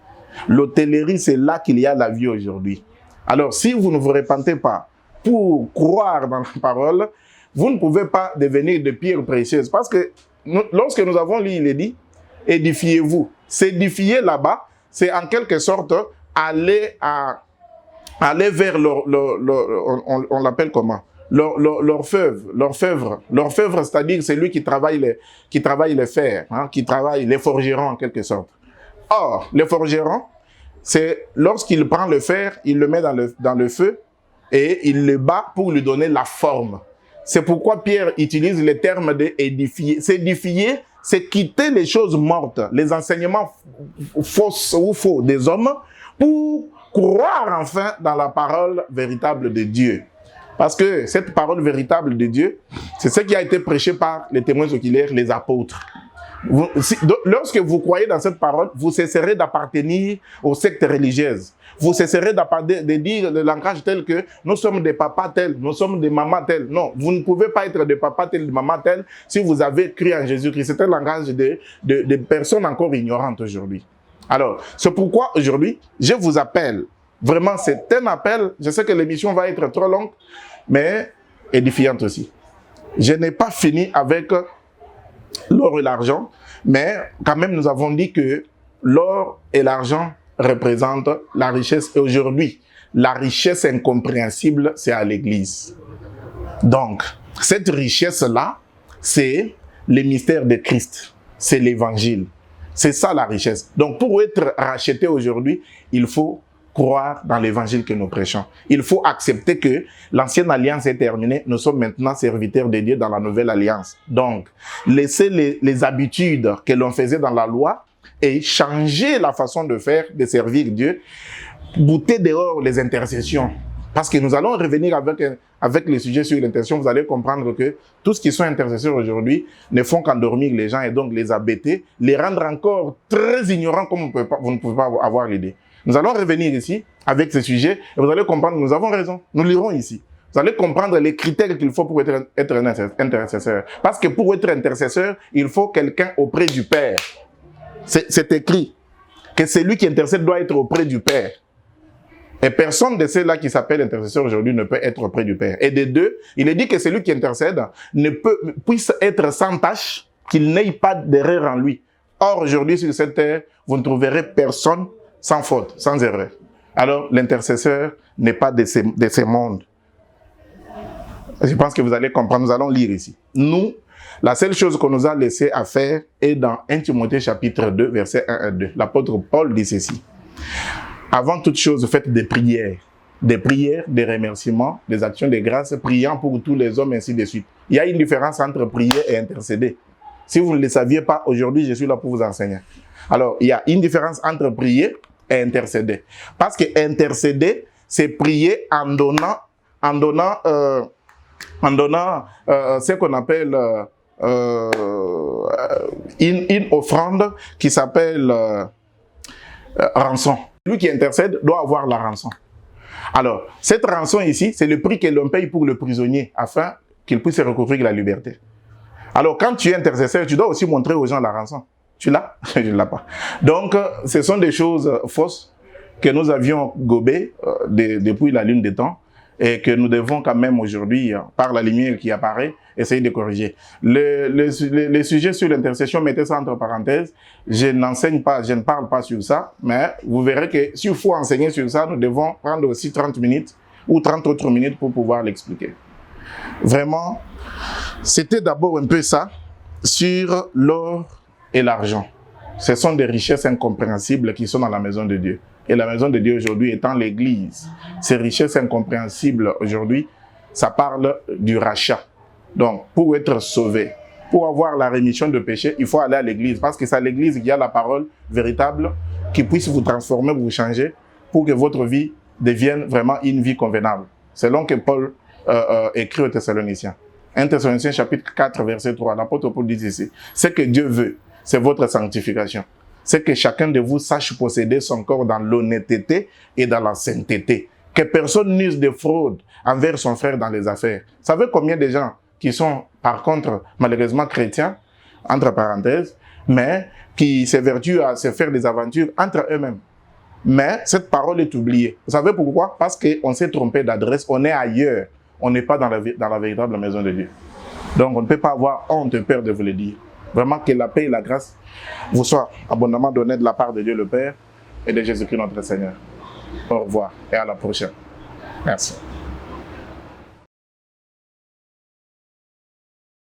L'hôtellerie, c'est là qu'il y a la vie aujourd'hui. Alors, si vous ne vous repentez pas pour croire dans la parole, vous ne pouvez pas devenir de pierres précieuses. Parce que lorsque nous avons lu, il est dit, édifiez-vous. S'édifier là-bas, c'est en quelque sorte aller vers on l'appelle comment? L'orfèvre, c'est-à-dire celui qui travaille les fers, hein, qui travaille les forgerons en quelque sorte. Or, les forgerons, c'est lorsqu'il prend le fer, il le met dans le feu et il le bat pour lui donner la forme. C'est pourquoi Pierre utilise le terme d'édifier. S'édifier, c'est quitter les choses mortes, les enseignements fausses ou faux des hommes pour croire enfin dans la parole véritable de Dieu. Parce que cette parole véritable de Dieu, c'est ce qui a été prêché par les témoins oculaires, les apôtres. Lorsque vous croyez dans cette parole, vous cesserez d'appartenir aux sectes religieuses. Vous cesserez de dire le langage tel que nous sommes des papas tels, nous sommes des mamans tels. Non, vous ne pouvez pas être des papas tels, des mamans tels si vous avez cru en Jésus-Christ. C'est un langage de personnes encore ignorantes aujourd'hui. Alors, c'est pourquoi aujourd'hui, je vous appelle. Vraiment, c'est un appel. Je sais que l'émission va être trop longue, mais édifiante aussi. Je n'ai pas fini avec l'or et l'argent, mais quand même, nous avons dit que l'or et l'argent représentent la richesse. Et aujourd'hui, la richesse incompréhensible, c'est à l'Église. Donc, cette richesse-là, c'est le mystère de Christ. C'est l'Évangile. C'est ça la richesse. Donc, pour être racheté aujourd'hui, il faut croire dans l'Évangile que nous prêchons. Il faut accepter que l'ancienne alliance est terminée. Nous sommes maintenant serviteurs de Dieu dans la nouvelle alliance. Donc, laisser les habitudes que l'on faisait dans la loi et changer la façon de faire, de servir Dieu, bouter dehors les intercessions. Parce que nous allons revenir avec le sujet sur l'intercession. Vous allez comprendre que tous qui sont intercesseurs aujourd'hui ne font qu'endormir les gens et donc les abêter, les rendre encore très ignorants comme vous ne pouvez pas avoir l'idée. Nous allons revenir ici avec ce sujet et vous allez comprendre que nous avons raison. Nous lirons ici. Vous allez comprendre les critères qu'il faut pour être un intercesseur. Parce que pour être intercesseur, il faut quelqu'un auprès du Père. C'est écrit que celui qui intercède doit être auprès du Père. Et personne de ceux-là qui s'appellent intercesseurs aujourd'hui ne peut être auprès du Père. Et des deux, il est dit que celui qui intercède puisse être sans tâche, qu'il n'ait pas d'erreur en lui. Or, aujourd'hui, sur cette terre, vous ne trouverez personne sans faute, sans erreur. Alors, l'intercesseur n'est pas de ces mondes. Je pense que vous allez comprendre, nous allons lire ici. Nous, la seule chose qu'on nous a laissé à faire est dans 1 Timothée chapitre 2, versets 1 à 2. L'apôtre Paul dit ceci. Avant toute chose, faites des prières, des remerciements, des actions de grâce, priant pour tous les hommes, ainsi de suite. Il y a une différence entre prier et intercéder. Si vous ne le saviez pas, aujourd'hui, je suis là pour vous enseigner. Alors, il y a une différence entre prier et intercéder. Parce que intercéder, c'est prier en donnant ce qu'on appelle une offrande qui s'appelle rançon. Lui qui intercède doit avoir la rançon. Alors, cette rançon ici, c'est le prix que l'on paye pour le prisonnier afin qu'il puisse recouvrir la liberté. Alors, quand tu es intercesseur, tu dois aussi montrer aux gens la rançon. Tu l'as? Je ne l'ai pas. Donc, ce sont des choses fausses que nous avions gobées depuis la lune des temps et que nous devons quand même aujourd'hui, par la lumière qui apparaît, essayer de corriger. Le sujet sur l'intercession, mettez ça entre parenthèses. Je n'enseigne pas, je ne parle pas sur ça, mais vous verrez que s'il faut enseigner sur ça, nous devons prendre aussi 30 minutes ou 30 autres minutes pour pouvoir l'expliquer. Vraiment, c'était d'abord un peu ça sur l'or et l'argent. Ce sont des richesses incompréhensibles qui sont dans la maison de Dieu. Et la maison de Dieu aujourd'hui étant l'Église. Ces richesses incompréhensibles aujourd'hui, ça parle du rachat. Donc, pour être sauvé, pour avoir la rémission de péché, il faut aller à l'Église. Parce que c'est à l'Église qu'il y a la parole véritable qui puisse vous transformer, vous changer, pour que votre vie devienne vraiment une vie convenable. Selon que Paul écrit aux Thessaloniciens. 1 Thessaloniciens chapitre 4, verset 3. L'apôtre Paul dit ici, ce que Dieu veut, c'est votre sanctification. C'est que chacun de vous sache posséder son corps dans l'honnêteté et dans la sainteté. Que personne n'use de fraude envers son frère dans les affaires. Vous savez combien de gens qui sont, par contre, malheureusement chrétiens, entre parenthèses, mais qui s'évertuent à se faire des aventures entre eux-mêmes. Mais cette parole est oubliée. Vous savez pourquoi? Parce qu'on s'est trompé d'adresse, on est ailleurs. On n'est pas dans la véritable maison de Dieu. Donc on ne peut pas avoir honte, peur de vous le dire. Vraiment que la paix et la grâce vous soient abondamment données de la part de Dieu le Père et de Jésus-Christ notre Seigneur. Au revoir et à la prochaine. Merci.